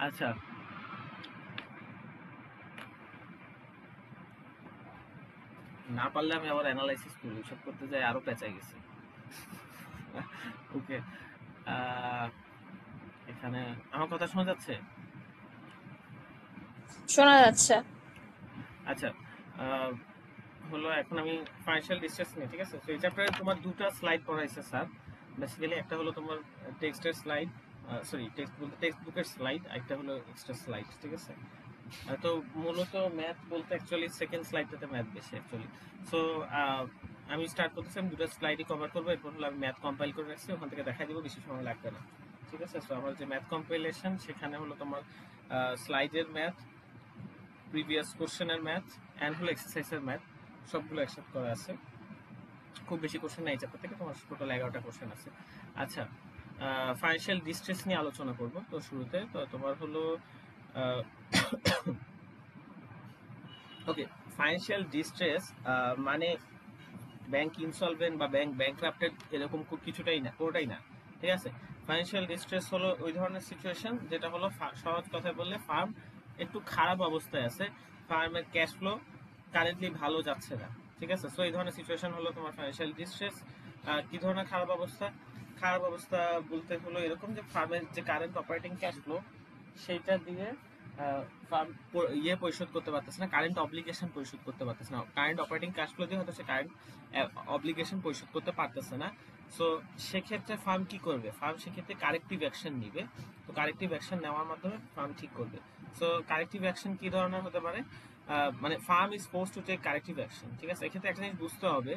আচ্ছা, না পারলে আমি আবার অ্যানালাইসিস করি, এসব করতে যাই আরো পেঁচাই গেছি। ওকে, এখানে আমার কথা শোনা যাচ্ছে? শোনা যাচ্ছে। আচ্ছা, আহ, হলো এখন আমি ফাইন্যান্সিয়াল ডিস্ট্রেস নিয়ে, ঠিক আছে? তো এই চ্যাপ্টারে তোমার দুটো স্লাইড পড়াইছে স্যার। বেসিক্যালি একটা হলো তোমার টেক্সটের স্লাইড, সরি টেক্সট বলতে টেক্সট বুকের স্লাইড, একটা হলো এক্সট্রা স্লাইড, ঠিক আছে? তো মূলত ম্যাথ বলতে অ্যাকচুয়ালি সেকেন্ড স্লাইডটাতে ম্যাথ বেশি অ্যাকচুয়ালি। সো আমি স্টার্ট করতেছি, আমি দুটো স্লাইডই কভার করবো, এরপর হলো আমি ম্যাথ কম্পাইল করে রাখছি, ওখান থেকে দেখা দিব, বেশি সময় লাগবে না, ঠিক আছে? সো আমার যে ম্যাথ কম্পাইলেশন, সেখানে হলো তোমার স্লাইডের ম্যাথ, প্রিভিয়াস কোশ্চেনের ম্যাথ অ্যান্ড হলো এক্সারসাইজের ম্যাথ, সবগুলো একসাথে করা আছে। খুব বেশি কোশ্চেন নাই চ্যাপ্টার থেকে, তোমার টোটাল 11টা কোশ্চেন আছে। আচ্ছা, ফাইন্যান্সিয়াল ডিস্ট্রেস নিয়ে আলোচনা করব। তো শুরুতে তো তোমার হলো ওকে, ফাইন্যান্সিয়াল ডিস্ট্রেস মানে ব্যাংক ইনসলভেন্ট বা ব্যাংক ব্যাংক্রাপ্টেড এরকম কিছুটাই না, পুরোটাই না, ঠিক আছে? ফাইন্যান্সিয়াল ডিস্ট্রেস হলো ওই ধরনের সিচুয়েশন যেটা হলো সহজ কথায় বললে ফার্ম একটু খারাপ অবস্থায় আছে, ফার্মের ক্যাশ ফ্লো কারেন্টলি ভালো যাচ্ছে না, ঠিক আছে? সো এই ধরনের সিচুয়েশন হলো তোমার ফাইন্যান্সিয়াল ডিস্ট্রেস। কি ধরনের খারাপ অবস্থা? খারাপ অবস্থা বলতে হলো এরকম যে ফার্মের যে কারেন্ট অপারেটিং ক্যাশ ফ্লো, সেইটা দিয়ে ফার্ম ইয়ে পরিশোধ করতে পারতেছে না, কারেন্ট অব্লিগেশন পরিশোধ করতে পারতেছে না, কারেন্ট অপারেটিং ক্যাশ ফ্লো দিয়ে হয়তো সে কারেন্ট অব্লিগেশন পরিশোধ করতে পারতেছে না। সো সেক্ষেত্রে ফার্ম কি করবে? ফার্ম সেক্ষেত্রে কারেক্টিভ অ্যাকশন নিবে। তো কারেক্টিভ অ্যাকশন নেওয়ার মাধ্যমে ফার্ম ঠিক করবে। সো কারেক্টিভ অ্যাকশন কি ধরনের হতে পারে? মানে firm is force to take corrective action, ঠিক আছে? এক্ষেত্রে একটা জিনিস বুঝতে হবে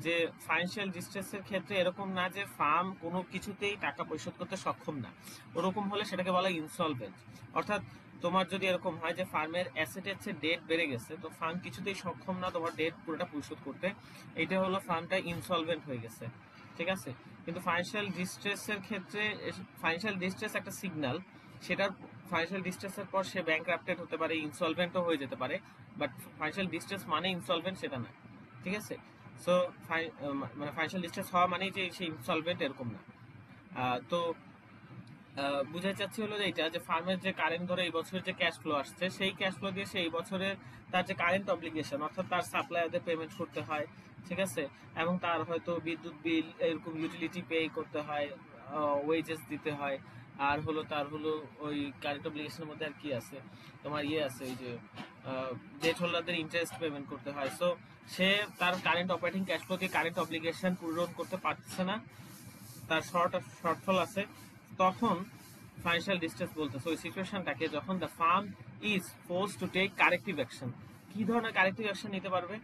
যে ফাইন্যান্সিয়াল ডিস্ট্রেসের ক্ষেত্রে এরকম না যে ফার্ম কোনো কিছুতেই টাকা পরিশোধ করতে সক্ষম না। ওরকম হলে সেটাকে বলা ইনসলভেন্ট। অর্থাৎ তোমার যদি এরকম হয় যে ফার্মের অ্যাসেটের চেয়ে ডেট বেড়ে গেছে, তো ফার্ম কিছুতেই সক্ষম না তোমার ডেট পুরোটা পরিশোধ করতে, এটা হলো ফার্মটা ইনসলভেন্ট হয়ে গেছে, ঠিক আছে? কিন্তু ফাইন্যান্সিয়াল ডিস্ট্রেসের ক্ষেত্রে ফাইন্যান্সিয়াল ডিস্ট্রেস একটা সিগন্যাল, সেটার ফাইন্যান্সিয়াল ডিস্ট্রেসের পর সে ব্যাংক্রাপ্টেড হতে পারে, ইনসলভেন্টও হয়ে যেতে পারে, বাট ফাইন্যান্সিয়াল ডিস্ট্রেস মানে ইনসলভেন্ট সেটা না, ঠিক আছে? সো মানে ফাইন্যান্সিয়াল ডিস্ট্রেস হওয়া মানেই যে সে ইনসলভেন্ট এরকম না। তো বুঝাতে চাচ্ছি হলো যে এটা যে ফার্মের যে কারেন্ট ধরে এই বছরের যে ক্যাশ ফ্লো আসছে, সেই ক্যাশ ফ্লো দিয়ে সে এই বছরের তার যে কারেন্ট অব্লিগেশন, অর্থাৎ তার সাপ্লায়ারদের পেমেন্ট করতে হয়, ঠিক আছে? এবং তার হয়তো বিদ্যুৎ বিল এরকম ইউটিলিটি পে করতে হয়, ওয়েজেস দিতে হয়, আর হলো তার হলো ওই কারেন্ট অব্লিগেশনের মধ্যে আর কি আছে, তোমার ইয়ে আছে ওই যে ডেট হোল্ডারদের ইন্টারেস্ট পেমেন্ট করতে হয়। সো সে তার কারেন্ট অপারেটিং ক্যাশ ফ্লো দিয়ে কারেন্ট অব্লিগেশন পূরণ করতে পারছে না, তার শর্টফল আছে, তখন ফাইন্যান্সিয়াল ডিস্ট্রেস বলতেছে ওই সিচুয়েশনটাকে যখন the firm is force to take corrective action. কি ধরনের কারেক্টিভ অ্যাকশন নিতে পারবে?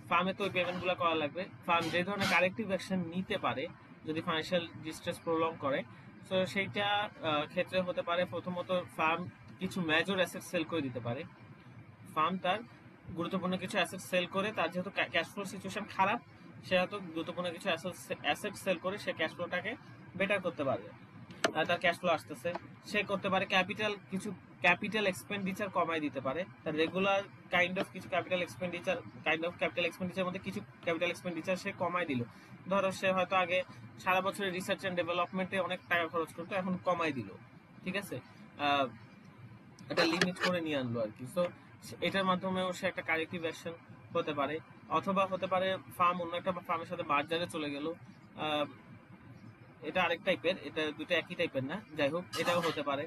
ফার্মে তো ওই পেমেন্টগুলো করা লাগবে, ফার্ম যে ধরনের কারেক্টিভ অ্যাকশন নিতে পারে যদি ফাইন্যান্সিয়াল ডিস্ট্রেস প্রলং করে, তো সেইটা ক্ষেত্রে হতে পারে প্রথমত ফার্ম কিছু মেজর অ্যাসেট সেল করে দিতে পারে। ফার্ম তার গুরুত্বপূর্ণ কিছু অ্যাসেট সেল করে, তার যেহেতু ক্যাশ ফ্লো সিচুয়েশন খারাপ, সে হয়তো গুরুত্বপূর্ণ কিছু অ্যাসেট সেল করে সে ক্যাশ ফ্লোটাকে বেটার করতে পারবে, তার ক্যাশ ফ্লো আসতেছে। সে করতে পারে ক্যাপিটাল এক্সপেন্ডিচার কমাই দিতে পারে, তার regular kind of capital expenditure মধ্যে কিছু ক্যাপিটাল এক্সপেন্ডিচার সে কমাই দিল। ধরো সে হয়তো আগে সারা বছরের রিসার্চ এন্ড ডেভেলপমেন্টে অনেক টাকা খরচ করতো, এখন কমাই দিল, ঠিক আছে? একটা লিমিট করে নিয়ে আনলো আর কি। সো এটার মাধ্যমেও সে একটা কারেক্টিভ অ্যাকশন হতে পারে। অথবা হতে পারে ফার্ম অন্য একটা ফার্মের সাথে বাজারে চলে গেল, এটা আরেক টাইপের, এটা দুটো একই টাইপের না, যাই হোক এটাও হতে পারে।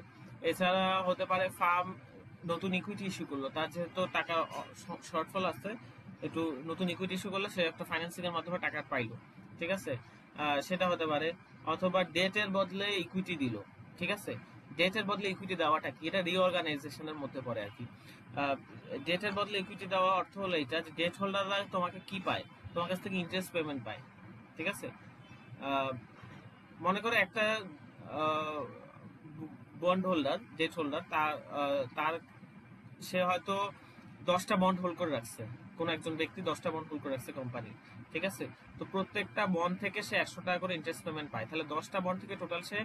এছাড়া হতে পারে ফার্ম নতুন ইকুইটি ইস্যু করলো, তার যেহেতু টাকা শর্টফল আছে, একটু নতুন ইকুইটি ইস্যু করলে সে একটা ফাইন্যান্সিং এর মাধ্যমে টাকা পাইলো, ঠিক আছে? সেটা হতে পারে। অথবা ডেটের বদলে ইকুইটি দিল, ঠিক আছে? ডেটের বদলে ইকুইটি দেওয়াটা কি? এটা রিঅর্গানাইজেশনের মধ্যে পড়ে আর কি। ডেটের বদলে ইকুইটি দেওয়া অর্থ হলো এটা যে ডেট হোল্ডাররা তোমাকে কি পায়? তোমার কাছ থেকে ইন্টারেস্ট পেমেন্ট পায়, ঠিক আছে? আহ, মনে করো একটা বন্ড হোল্ডার, ডেট হোল্ডার, তার সে হয়তো 10টা বন্ড হোল্ড করে রাখছে, কোন একজন ব্যক্তি 10টা বন্ড হোল্ড করে রাখছে কোম্পানি, ঠিক আছে? তো প্রত্যেকটা বন্ড থেকে সে 100 টাকা করে ইন্টারেস্ট পেমেন্ট পায়, তাহলে 10টা বন্ড থেকে টোটাল সে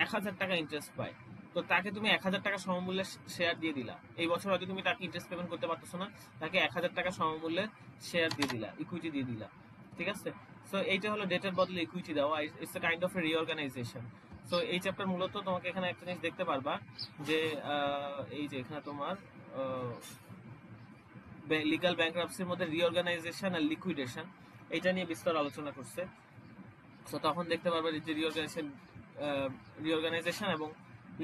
1000 টাকা ইন্টারেস্ট পায়। তো তাকে তুমি 1000 টাকা সমমূল্যে শেয়ার দিয়ে দিলা, এই বছর হয়তো তুমি তাকে ইন্টারেস্ট পেমেন্ট করতে পারতেছো না, তাকে 1000 টাকা সমমূল্যে শেয়ার দিয়ে দিলা, ইকুইটি দিয়ে দিলা, ঠিক আছে? সো এইটা হলো ডেটের বদলে ইকুইটি দেওয়া, it's a kind of A reorganisation. So এই চ্যাপ্টার মূলত তোমাকে এখানে একটা জিনিস দেখতে পারবা যে এই যে এখানে তোমার লিগ্যাল ব্যাংক্রাপসির মধ্যে রিঅর্গানাইজেশন আর লিকুইডেশন এটা নিয়ে বিস্তর আলোচনা করছে। সো তখন দেখতে পারবে যে রিঅর্গানাইজেশন এবং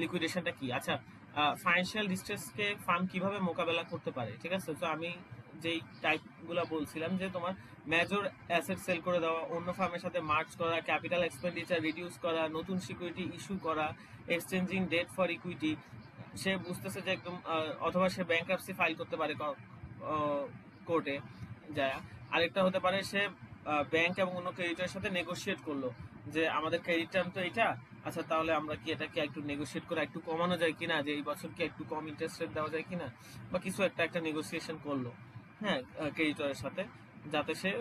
লিকুইডেশনটা কি। আচ্ছা, ফাইন্যান্সিয়াল ডিস্ট্রেসকে ফার্ম কিভাবে মোকাবেলা করতে পারে, ঠিক আছে। তো আমি যেই টাইপগুলো বলছিলাম যে তোমার মেজর অ্যাসেট সেল করে দেওয়া, অন্য ফার্মের সাথে মার্জ করা, ক্যাপিটাল এক্সপেন্ডিচার রিডিউস করা, নতুন সিকিউরিটি ইস্যু করা, এক্সচেঞ্জিং ডেট ফর ইকুইটি। সে বুঝতেছে যে একদম অথবা সে ব্যাংক্রাপসি ফাইল করতে পারে কোর্টে যায়। আরেকটা হতে পারে সে ব্যাংক এবং অন্য ক্রেডিটরের সাথে নেগোশিয়েট করলো যে আমাদের ক্রেডিট টার্ম তো এটা, আচ্ছা তাহলে আমরা কি এটাকে একটু নেগোশিয়েট করে একটু কমানো যায় কিনা, যে এই বছর কি একটু কম ইন্টারেস্ট রেট দেওয়া যায় কিনা, বা কিছু একটা নেগোসিয়েশন করলো, হ্যাঁ, ক্রেডিটরের সাথে, যাতে সে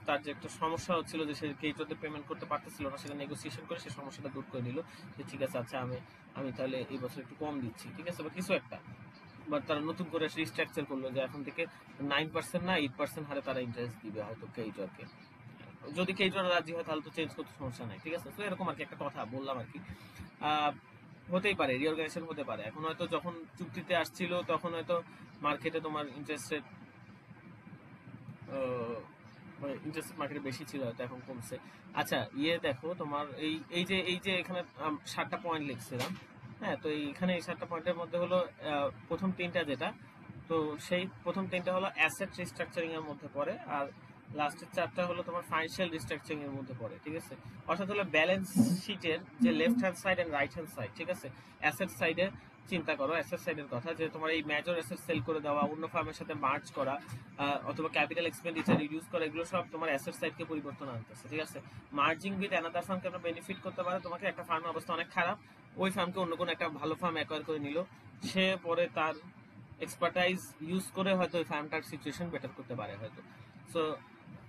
তার যে একটা সমস্যা হচ্ছিল যে সে ক্রেডিটরদের পেমেন্ট করতে পারতেছিল না, সেটা নেগোসিয়েশন করে সে সমস্যাটা দূর করে নিল যে ঠিক আছে, আচ্ছা আমি তাহলে এই বছর একটু কম দিচ্ছি, ঠিক আছে, বা কিছু একটা। বা তারা নতুন করে রিস্ট্রাকচার করলো যে এখন থেকে 9% না 8% হারে তারা ইন্টারেস্ট দিবে হয়তো ক্রেডিটরকে। যদি ক্রেডিটর রাজি হয় তাহলে তো চেঞ্জ করতে সমস্যা নাই, ঠিক আছে। তো এরকম আর কি একটা কথা বললাম আর কি। হতেই পারে রিঅর্গানাইজেশন হতে পারে। এখন হয়তো যখন চুক্তিতে আসছিল তখন হয়তো মার্কেটে তোমার ইন্টারেস্ট রেট ইন্টারেস্ট মার্কেটে বেশি ছিল, হয়তো এখন কমছে। আচ্ছা দেখো তোমার এই যে এখানে 7টা পয়েন্ট লিখছিলাম, হ্যাঁ, তো এইখানে এই 7টা পয়েন্টের মধ্যে হলো প্রথম 3টা যেটা, তো সেই প্রথম 3টা হলো অ্যাসেট রিস্ট্রাকচারিং এর মধ্যে পড়ে, আর লাস্টের 4টা হলো তোমার ফাইন্যান্সিয়াল রিস্ট্রাকচারিং এর মধ্যে পড়ে, ঠিক আছে। অর্থাৎ হলো ব্যালেন্স শিটের যে left hand side and right hand side, ঠিক আছে। অ্যাসেট সাইডে চিন্তা করো, অ্যাসেট সাইডের কথা, যে তোমার এই মেজর অ্যাসেট সেল করে দেওয়া, অন্য ফার্মের সাথে মার্জ করা, অথবা ক্যাপিটাল এক্সপেন্ডিচার রিডিউস করা, এগুলো সব তোমার অ্যাসেট সাইডকে পরিবর্তন আনতেছে, ঠিক আছে। মার্জিং উইথ অ্যানাদার ফার্ম কেন বেনিফিট করতে পারে তোমাকে, একটা ফার্মের অবস্থা অনেক খারাপ, ওই ফার্মকে অন্য কোনো একটা ভালো ফার্ম অ্যাকোয়ার করে নিল, সে পরে তার এক্সপার্টাইজ ইউজ করে হয়তো ওই ফার্মটার সিচুয়েশন বেটার করতে পারে হয়তো। সো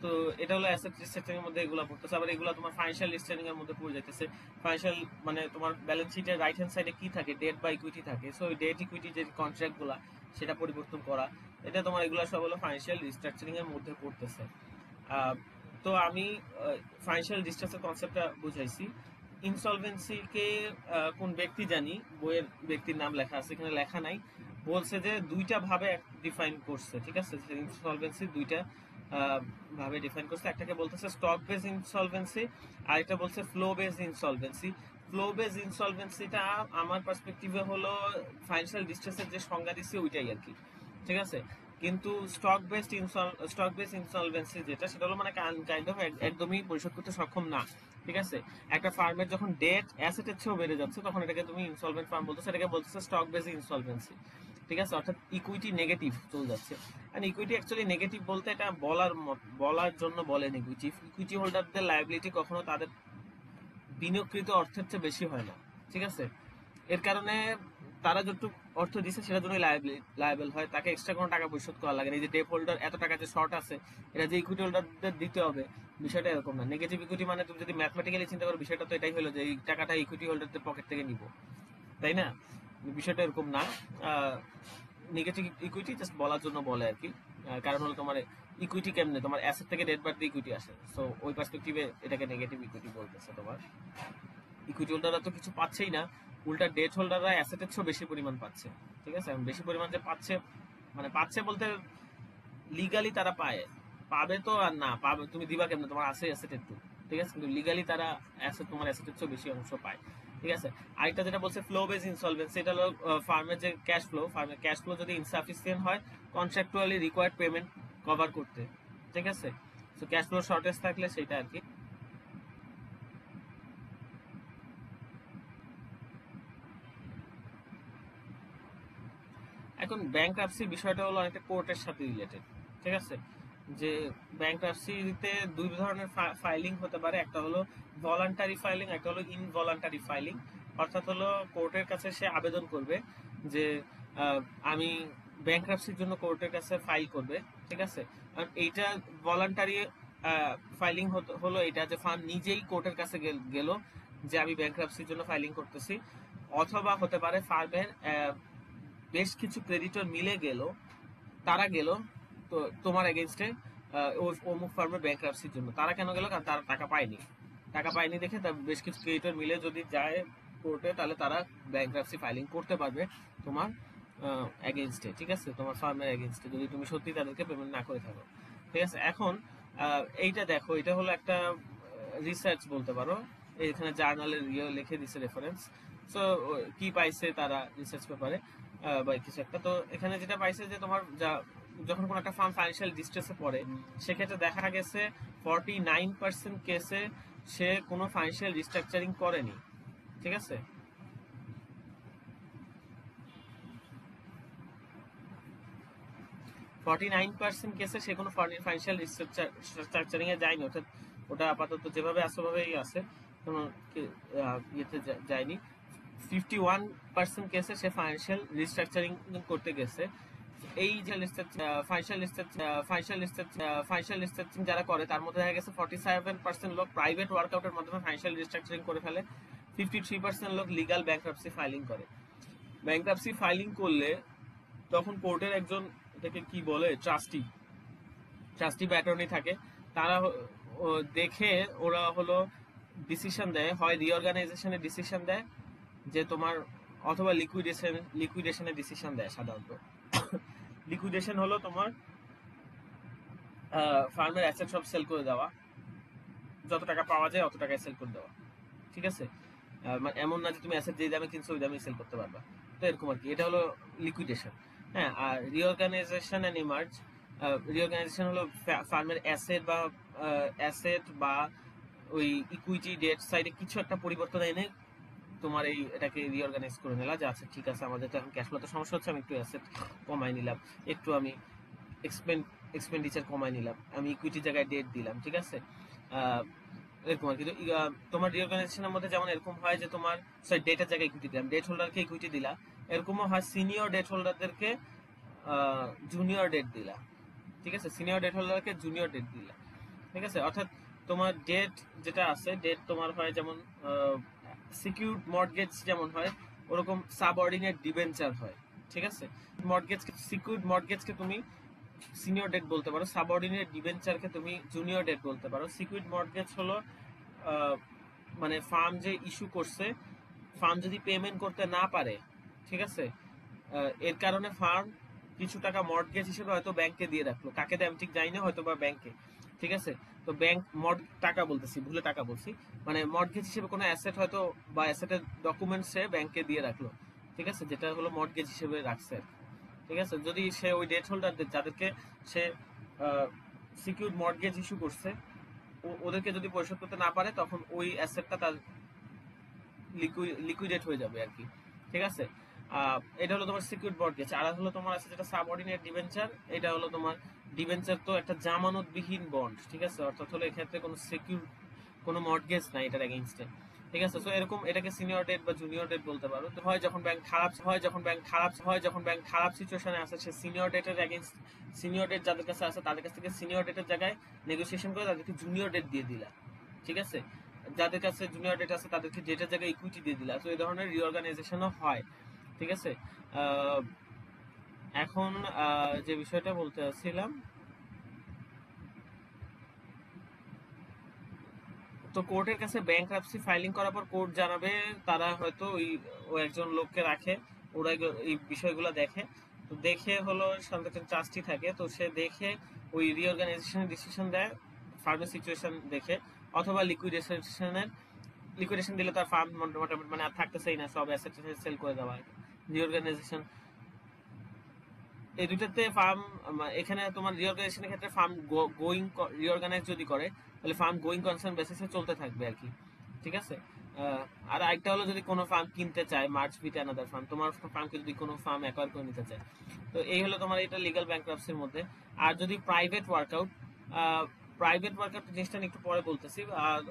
তো এটা হলো অ্যাসেট রিস্ট্রাকচারিং এর মধ্যে এগুলো পড়তেছে। আবার এগুলো তোমার ফাইন্যান্সিয়াল রিস্ট্রাকচারিং এর মধ্যে পড়ে যাইতেছে। ফাইন্যান্সিয়াল মানে তোমার ব্যালেন্স শিটের রাইট হ্যান্ড সাইডে কি থাকে, ডেট বা ইকুইটি থাকে। সো ওই ডেট ইকুইটি যে কন্ট্রাক্টগুলো সেটা পরিবর্তন করা, এটা তোমার এগুলো সব হলো ফাইন্যান্সিয়াল রিস্ট্রাকচারিং এর মধ্যে পড়তেছে। তো আমি ফাইন্যান্সিয়াল ডিস্ট্রেসের কনসেপ্টটা বুঝাইছি। ইনসলভেন্সিকে কোন ব্যক্তি জানি, বইয়ের ব্যক্তির নাম লেখা আছে, এখানে লেখা নাই, বলছে যে দুইটা ভাবে ডিফাইন করছে, ঠিক আছে। ইনসলভেন্সি দুইটা ভাবে ডিফাইন করছে, একটাকে বলতেছে স্টক বেস ইনসলভেন্সি, আর একটা বলছে flow base insolvency. Flow base ইনসলভেন্সিটা আমার পার্সপেক্টিভে হলো ফাইন্যান্সিয়াল ডিস্ট্রেসের যে সংজ্ঞা দিচ্ছে ওইটাই আর কি, ঠিক আছে। কিন্তু স্টক বেসড ইনসলভেন্সি যেটা, সেটা হলো মানে কাইন্ড অফ একদমই পরিশোধ করতে সক্ষম না, ঠিক আছে। একটা ফার্মের যখন ডেট অ্যাসেটের চেয়েও বেড়ে যাচ্ছে তখন এটাকে তুমি ইনসলভেন্ট ফার্ম বলতেছো, এটাকে বলতেছে স্টক বেসড ইনসলভেন্সি, ঠিক আছে। অর্থাৎ ইকুইটি নেগেটিভ চলে যাচ্ছে। আর ইকুইটি অ্যাকচুয়ালি নেগেটিভ বলতে এটা বলার জন্য বলেন, ইকুইটি হোল্ডারদের লায়াবিলিটি কখনো তাদের বিনিয়োগকৃত অর্থের চেয়ে বেশি হয় না, ঠিক আছে। এর কারণে তারা যতটুকু অর্থ দিচ্ছে সেটার জন্য লায়াবেল হয়, তাকে এক্সট্রা কোনো টাকা পরিশোধ করা লাগে না। এই যে ডেপ হোল্ডার এত টাকা যে শর্ট আছে, এটা যে ইকুইটি হোল্ডারদের দিতে হবে, বিষয়টা এরকম না। নেগেটিভ ইকুইটি মানে তুমি যদি ম্যাথমেটিক্যালি চিন্তা করো, বিষয়টা তো এটাই হলো যে এই টাকাটা ইকুইটি হোল্ডারদের পকেট থেকে নিব, তাই না? বিষয়টা এরকম না। নেগেটিভ ইকুইটি জাস্ট বলার জন্য বলে আর কি। কারণ হলো তোমার ইকুইটি কেমনে, তোমার অ্যাসেট থেকে ডেট বাড়তে ইকুইটি আসে, সো ওই পার্সপেক্টিভে এটাকে নেগেটিভ ইকুইটি বলতেছে। তোমার ইকুইটি হোল্ডাররা তো কিছু পাচ্ছেই না, উল্টা ডেট হোল্ডাররা অ্যাসেটের চেয়েও বেশি পরিমাণ পাচ্ছে, ঠিক আছে। বেশি পরিমাণ যে পাচ্ছে, মানে পাচ্ছে বলতে লিগালি তারা পাবে তো, আর না পাবে তুমি দিবা কেমনে, তোমার আছে অ্যাসেট একটু, ঠিক আছে, কিন্তু লিগালি তারা তোমার অ্যাসেটের চেয়েও বেশি অংশ পায়, ঠিক আছে। আরেকটা যেটা বলছে ফ্লো বেস ইনসলভেন্সি, এটা হলো ফার্মের যে ফার্মের ক্যাশ ফ্লো যদি ইনসাফিসিয়েন্ট হয় কন্ট্রাকচুয়ালি রিকোয়ার্ড পেমেন্ট কভার করতে, ঠিক আছে। তো ক্যাশ ফ্লো শর্টেজ থাকলে সেটা আর কি। এখন ব্যাংক্রাপসি বিষয়টা হলো অনেকটা কোর্টের সাথে রিলেটেড, ঠিক আছে। যে ব্যাংক্রাপসিতে দুই ধরনের ফাইলিং হতে পারে, একটা হলো ভলান্টারি ফাইলিং, একটা হলো ইনভলান্টারি ফাইলিং। অর্থাৎ হলো কোর্টের কাছে সে আবেদন করবে যে আমি ব্যাংক্রাপসির জন্য কোর্টের কাছে ফাইল করবে, ঠিক আছে। আর এইটা ভলান্টারি ফাইলিং হলো এটা যে ফার্ম নিজেই কোর্টের কাছে গেল যে আমি ব্যাংক্রাপসির জন্য ফাইলিং করতেছি, অথবা হতে পারে ফার্মের বেশ কিছু ক্রেডিটর মিলে গেল, তারা গেল তো তোমার এগেইনস্টে অমুক ফার্মের ব্যাংক্রাপসির জন্য। তারা কেন গেল? কারণ তারা টাকা পায়নি, টাকা পায়নি দেখে তার বেশ কিছু ক্রেডিটর মিলে যদি যায় কোর্টে, তাহলে তারা ব্যাংক্রাপসি ফাইলিং করতে পারবে তোমার এগেইনস্টে, ঠিক আছে, তোমার ফার্মের এগেইনস্টে, যদি তুমি সত্যি তাদেরকে পেমেন্ট না করে থাকো। ঠিক আছে, এখন এইটা দেখো, এটা হলো একটা রিসার্চ বলতে পারো, এখানে জার্নালের ইয়ে লিখে দিছে রেফারেন্স। সো কি পাইছে তারা রিসার্চ পেপারে বা কিছু একটা, তো এখানে যেটা পাইছে যে তোমার যখন কোনো একটা ফার্ম ফাইন্যান্সিয়াল ডিস্ট্রেসে পড়ে, সেক্ষেত্রে দেখা গেছে 49% কেসে সে কোনো ফাইন্যান্সিয়াল রিস্ট্রাকচারিং করেনি। ঠিক আছে, 49% কেসে সে কোনো ফাইন্যান্সিয়াল রিস্ট্রাকচারিং এ যায়নি, অর্থাৎ ওটা আপাতত যেভাবে আছে ওভাবেই আছে, কোনো ইয়েতে যায়নি। 51% কেসে সে ফাইন্যান্সিয়াল রিস্ট্রাকচারিং করতে গেছে। এই যে ফাইন্যান্সিয়াল রিস্ট্রাকচারিং যারা করে, তার মধ্যে দেখা গেছে 47% লোক প্রাইভেট ওয়ার্কআউটের মাধ্যমে ফাইন্যান্সিয়াল রিস্ট্রাকচারিং করে ফেলে, 53% লোক লিগাল ব্যাংক্রাপসি ফাইলিং করে। ব্যাংক্রাপসি ফাইলিং করলে তখন কোর্টের একজন, এটাকে কি বলে, ট্রাস্টি বা অ্যাটর্নি থাকে, তারা দেখে ওরা হলো ডিসিশন দেয়, হয় রিঅর্গানাইজেশনের ডিসিশন দেয় যে তোমার, অথবা লিকুইডেশনের ডিসিশন দেয় সাধারণত। লিকুইডেশন হলো তোমার ফার্মের অ্যাসেট সব সেল করে দেওয়া, যত টাকা পাওয়া যায় অত টাকায় সেল করে দেওয়া। ঠিক আছে, মানে এমন না যে তুমি অ্যাসেট যে দামে কিনছো ওই দামে সেল করতে পারবা, তো এরকম আর কি, এটা হলো লিকুইডেশন। হ্যাঁ, আর রিঅর্গানাইজেশন এন্ড ইমার্জ, রিঅর্গানাইজেশন হলো ফার্মের অ্যাসেট বা ওই ইকুইটি ডেট সাইডে কিছু একটা পরিবর্তন এনে তোমার এটাকে রিঅর্গানাইজ করে নিলা, যে আচ্ছা ঠিক আছে, আমাদের তো এখন ক্যাশ ফ্লোতে সমস্যা হচ্ছে, আমি একটু অ্যাসেট কমাই নিলাম, একটু আমি এক্সপেন্ডিচার কমাই নিলাম, আমি ইকুইটি জায়গায় ডেট দিলাম। ঠিক আছে, এরকম আর কি। তোমার রিঅর্গানাইজেশনের মধ্যে যেমন এরকম হয় যে তোমার ডেটের জায়গায় ইকুইটি দিলাম, ডেট হোল্ডারকে ইকুইটি দিলা, এরকমও হয় সিনিয়র ডেট হোল্ডারদেরকে জুনিয়র ডেট দিলা। ঠিক আছে, সিনিয়র ডেট হোল্ডারকে জুনিয়র ডেট দিলা। ঠিক আছে, অর্থাৎ তোমার ডেট যেটা আছে, ডেট তোমার হয় যেমন সিকিউরড মর্টগেজ যেমন হয়, ওরকম সাবঅর্ডিনেট ডিবেঞ্চার হয়। ঠিক আছে, সিকিউরড মর্টগেজকে তুমি সিনিয়র ডেট বলতে পারো, সাবঅর্ডিনেট ডিবেঞ্চারকে তুমি জুনিয়র ডেট বলতে পারো। সিকিউরড মর্টগেজ হলো মানে ফার্ম যে ইস্যু করছে, ফার্ম যদি পেমেন্ট করতে না পারে, ঠিক আছে, এর কারণে ফার্ম কিছু টাকা মর্টগেজ হিসেবে হয়তো ব্যাংকে দিয়ে রাখলো, কাকে দেয় আমি ঠিক জানি না, হয়তো বা ব্যাংকে। ঠিক আছে, তো ব্যাংক টাকা বলতেছি, ভুলে টাকা বলছি, মানে মর্টগেজ হিসেবে কোনো অ্যাসেট হয়তো বা অ্যাসেটের ডকুমেন্টস সে ব্যাংকে দিয়ে রাখলো। ঠিক আছে, যেটা হলো মর্টগেজ হিসেবে রাখছে। ঠিক আছে, যদি সে ওই ডেট হোল্ডারদের যাদেরকে সে সিকিউরড মর্টগেজ ইস্যু করছে, ওদেরকে যদি পরিশোধ করতে না পারে, তখন ওই অ্যাসেটটা তার লিকুইডেট হয়ে যাবে আর কি। ঠিক আছে, এটা হলো তোমার সিকিউরড মর্টগেজ। আর হলো তোমার আছে যেটা সাবঅর্ডিনেট ডিবেঞ্চার, এটা হলো তোমার ডিবেঞ্চার তো একটা জামানতবিহীন বন্ড। ঠিক আছে, অর্থাৎ হলো এক্ষেত্রে কোনো সিকিউর কোনো মর্টগেজ নাই এটার এগেইনস্টে। ঠিক আছে, সো এরকম এটাকে সিনিয়র ডেট বা জুনিয়র ডেট বলতে পারো। তো হয় যখন ব্যাংক খারাপ সিচুয়েশনে আছে, সে সিনিয়র ডেটের এগেইনস্ট, সিনিয়র ডেট যাদের কাছে আছে তাদের কাছ থেকে সিনিয়র ডেটের জায়গায় নেগোসিয়েশন করে তাদেরকে জুনিয়র ডেট দিয়ে দিলা। ঠিক আছে, যাদের কাছে জুনিয়র ডেট আছে তাদেরকে ডেটের জায়গায় ইকুইটি দিয়ে দিলা। তো এই ধরনের রিঅর্গানাইজেশনও হয়। ঠিক আছে, এখন যে বিষয়টা বলতে চাচ্ছিলাম, তো কোর্টের কাছে ব্যাংক্রাপসি ফাইলিং করার পর কোর্ট জানাবে, তারা হয়তো ও একজন লোককে রাখে, ওরা এই বিষয়গুলো দেখে। তো দেখে হলো সাধারণত একজন ট্রাস্টি থাকে, তো সে দেখে ওই রিঅর্গানাইজেশনের ডিসিশন দেয় ফার্মের সিচুয়েশন দেখে, অথবা লিকুইডেশন দিলে তার ফার্ম মোটামুটি মানে আর থাকতেছেই না, সব অ্যাসেট সেল করে দেওয়া হয়। রিঅর্গানাইজেশন, এই দুটাতে ফার্ম, এখানে তোমার রিঅর্গানাইজেশনের ক্ষেত্রে ফার্ম গোয়িং রিঅর্গানাইজ যদি করে, তাহলে ফার্ম গোয়িং কনসার্ন বেসিসে চলতে থাকবে আর কি। ঠিক আছে, আর আরেকটা হলো যদি কোনো ফার্ম কিনতে চায়, মার্চ উইথ অ্যানাদার ফার্ম, তোমার ফার্মকে যদি কোনো ফার্ম অ্যাকোয়ার করে নিতে চায়, তো এই হলো তোমার এটা লিগ্যাল ব্যাংক্রাপসির মধ্যে। আর যদি প্রাইভেট ওয়ার্কআউট জিনিসটা নিয়ে একটু পরে বলতেছি, আর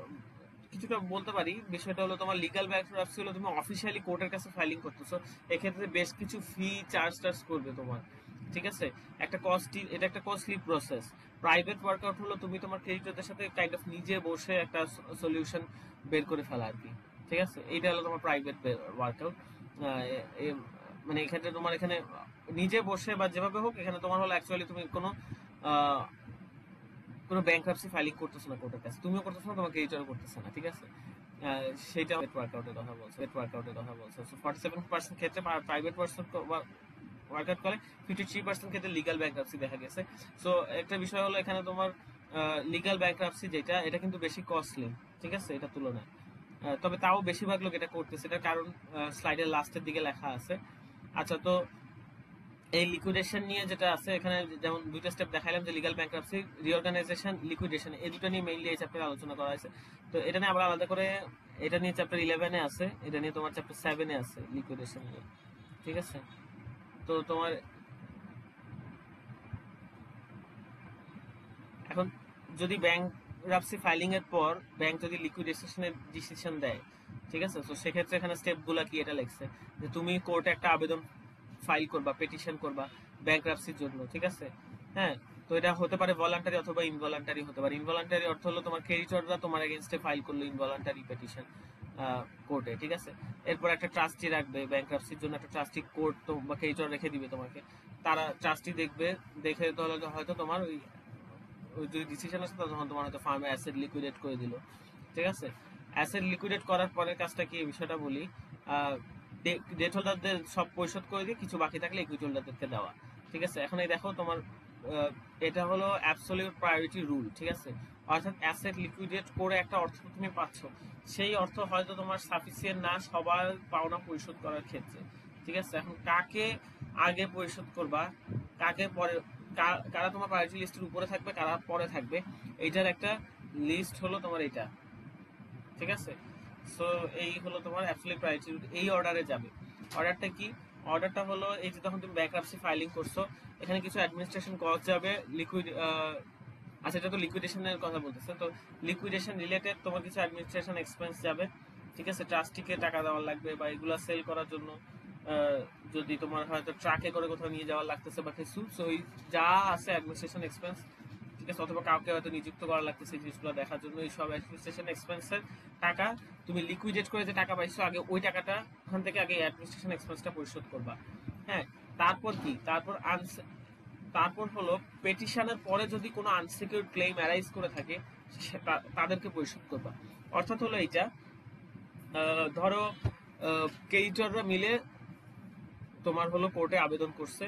কিছুটা বলতে পারি। বিষয়টা হলো তোমার লিগ্যাল ব্যাংক্রাপসি হলো তুমি অফিসিয়ালি কোর্টের কাছে ফাইলিং করতেছো, এক্ষেত্রে বেশ কিছু ফি চার্জ করবে তোমার। ঠিক আছে, এটা একটা কস্টলি প্রসেস। প্রাইভেট ওয়ার্কআউট হলো তুমি তোমার ক্রেডিটরদের সাথে কাইন্ড অফ নিজে বসে একটা সলিউশন বের করে ফেলা আর কি। ঠিক আছে, এইটা হলো তোমার প্রাইভেট ওয়ার্কআউট। মানে এক্ষেত্রে তোমার এখানে নিজে বসে বা যেভাবে হোক, এখানে তোমার হলো অ্যাকচুয়ালি তুমি কোনো কোনো ব্যাংক্রাপসি ফাইলিং করতেছো না কোর্টের কাছে, তুমিও করতেছো না, তোমাকে এইচআরও করতেছে না, ঠিক আছে? সেটা ওয়ার্কআউটের কথা বলছে, ওয়ার্কআউটের কথা বলছে। সো 47% ক্ষেত্রে প্রাইভেট পারসন ওয়ার্কআউট করে, 53% ক্ষেত্রে লিগ্যাল ব্যাংক্রাপসি দেখা গেছে। সো একটা বিষয় হলো এখানে তোমার লিগ্যাল ব্যাংক্রাপসি যেটা, এটা কিন্তু বেশি কস্টলি, ঠিক আছে, এটা তুলনায়। তবে তাও বেশিরভাগ লোক এটা করতেছে, এটার কারণ স্লাইডের লাস্টের দিকে লেখা আছে। আচ্ছা, তো এই লিকুইডেশন নিয়ে যেটা আছে এখানে, যেমন দুইটা স্টেপ দেখাইলাম, যে লিগ্যাল ব্যাংক্রাপসি, রিঅর্গানাইজেশন, লিকুইডেশন, এই দুটো নিয়ে মেইনলি এই চ্যাপ্টারে আলোচনা করা হয়েছে। তো এটা নিয়ে আবার আলাদা করে, এটা নিয়ে চ্যাপ্টার 11-এ আছে, এটা নিয়ে তোমার চ্যাপ্টার 7-এ আছে লিকুইডেশন নিয়ে, ঠিক আছে? তো তোমার এখন যদি ব্যাংক্রাপসি ফাইলিং এর পর ব্যাংক যদি লিকুইডেশনের ডিসিশন দেয়, ঠিক আছে, তো সেক্ষেত্রে এখানে স্টেপগুলো কি এটা লেখছে, যে তুমি কোর্টে একটা আবেদন ফাইল করবা, পেটিশন করবা ব্যাংক্রাপসির জন্য, ঠিক আছে? হ্যাঁ, তো এটা হতে পারে ভলান্টারি অথবা ইনভলান্টারি হতে পারে। ইনভলান্টারি অর্থ হলো তোমার ক্রেডিটররা তোমার এগেইনস্টে ফাইল করলো ইনভলান্টারি পেটিশন কোর্টে, ঠিক আছে? এরপর একটা ট্রাস্টি রাখবে ব্যাংক্রাপসির জন্য, একটা ট্রাস্টি কোর্ট বা ক্রেডিটর রেখে দিবে তোমাকে, তারা ট্রাস্টি দেখবে, দেখে তাহলে হয়তো তোমার ওই ওই যদি ডিসিশন আসে তখন তোমার হয়তো ফার্মে অ্যাসেট লিকুইডেট করে দিল, ঠিক আছে? অ্যাসেট লিকুইডেট করার পরের কাজটা কি, এই বিষয়টা বলি। ডেট হোল্ডারদের সব পরিশোধ করে দিয়ে কিছু বাকি থাকলে ইকুইটি হোল্ডারদেরকে দেওয়া, ঠিক আছে? এখন এই দেখো তোমার এটা হলো অ্যাবসলিউট প্রায়োরিটি রুল, ঠিক আছে? অর্থাৎ অ্যাসেট লিকুইডেট করে একটা অর্থ তুমি পাচ্ছ, সেই অর্থ হয়তো তোমার সাফিসিয়েন্ট না সবার পাওনা পরিশোধ করার ক্ষেত্রে, ঠিক আছে? এখন কাকে আগে পরিশোধ করবা, কাকে পরে, কারা তোমার প্রায়োরিটি লিস্টের উপরে থাকবে, কারা পরে থাকবে, এইটার একটা লিস্ট হলো তোমার এটা, ঠিক আছে? সো এই হলো তোমার অ্যাবসলিউট প্রায়োরিটি, এই অর্ডারে যাবে। অর্ডারটা কি? অর্ডারটা হলো এই যে তখন তুমি ব্যাংক্রাপসি ফাইলিং করছো, এখানে কিছু অ্যাডমিনিস্ট্রেশন কস্ট যাবে, লিকুইড, আচ্ছা এটা তো লিকুইডেশনের কথা বলতেছে, তো লিকুইডেশন রিলেটেড তোমার কিছু অ্যাডমিনিস্ট্রেশন এক্সপেন্স যাবে, ঠিক আছে? ট্রাস্টিকে টাকা দেওয়া লাগবে, বা এগুলা সেল করার জন্য যদি তোমার হয়তো ট্রাকে করে কোথাও নিয়ে যাওয়া লাগতেছে বা কিছু, সো ওই যা আছে অ্যাডমিনিস্ট্রেশন এক্সপেন্স, ঠিক আছে, অথবা কাউকে হয়তো নিযুক্ত করা লাগতেছে এই জিনিসগুলো দেখার জন্য, এই সব অ্যাডমিনিস্ট্রেশন এক্সপেন্সের টাকা তুমি লিকুইডেট করে যে টাকা পাইছো, আগে ওই টাকাটা ওখান থেকে আগে অ্যাডমিনিস্ট্রেশন এক্সপেন্সটা পরিশোধ করবা। হ্যাঁ, তারপর কি, তারপর হলো পেটিশনের পরে যদি কোনো আনসিকিউরড ক্লেম অ্যারাইজ করে থাকে তাদেরকে পরিশোধ করবা। অর্থাৎ হলো এইটা, ধরো ক্রেডিটররা মিলে তোমার হলো কোর্টে আবেদন করছে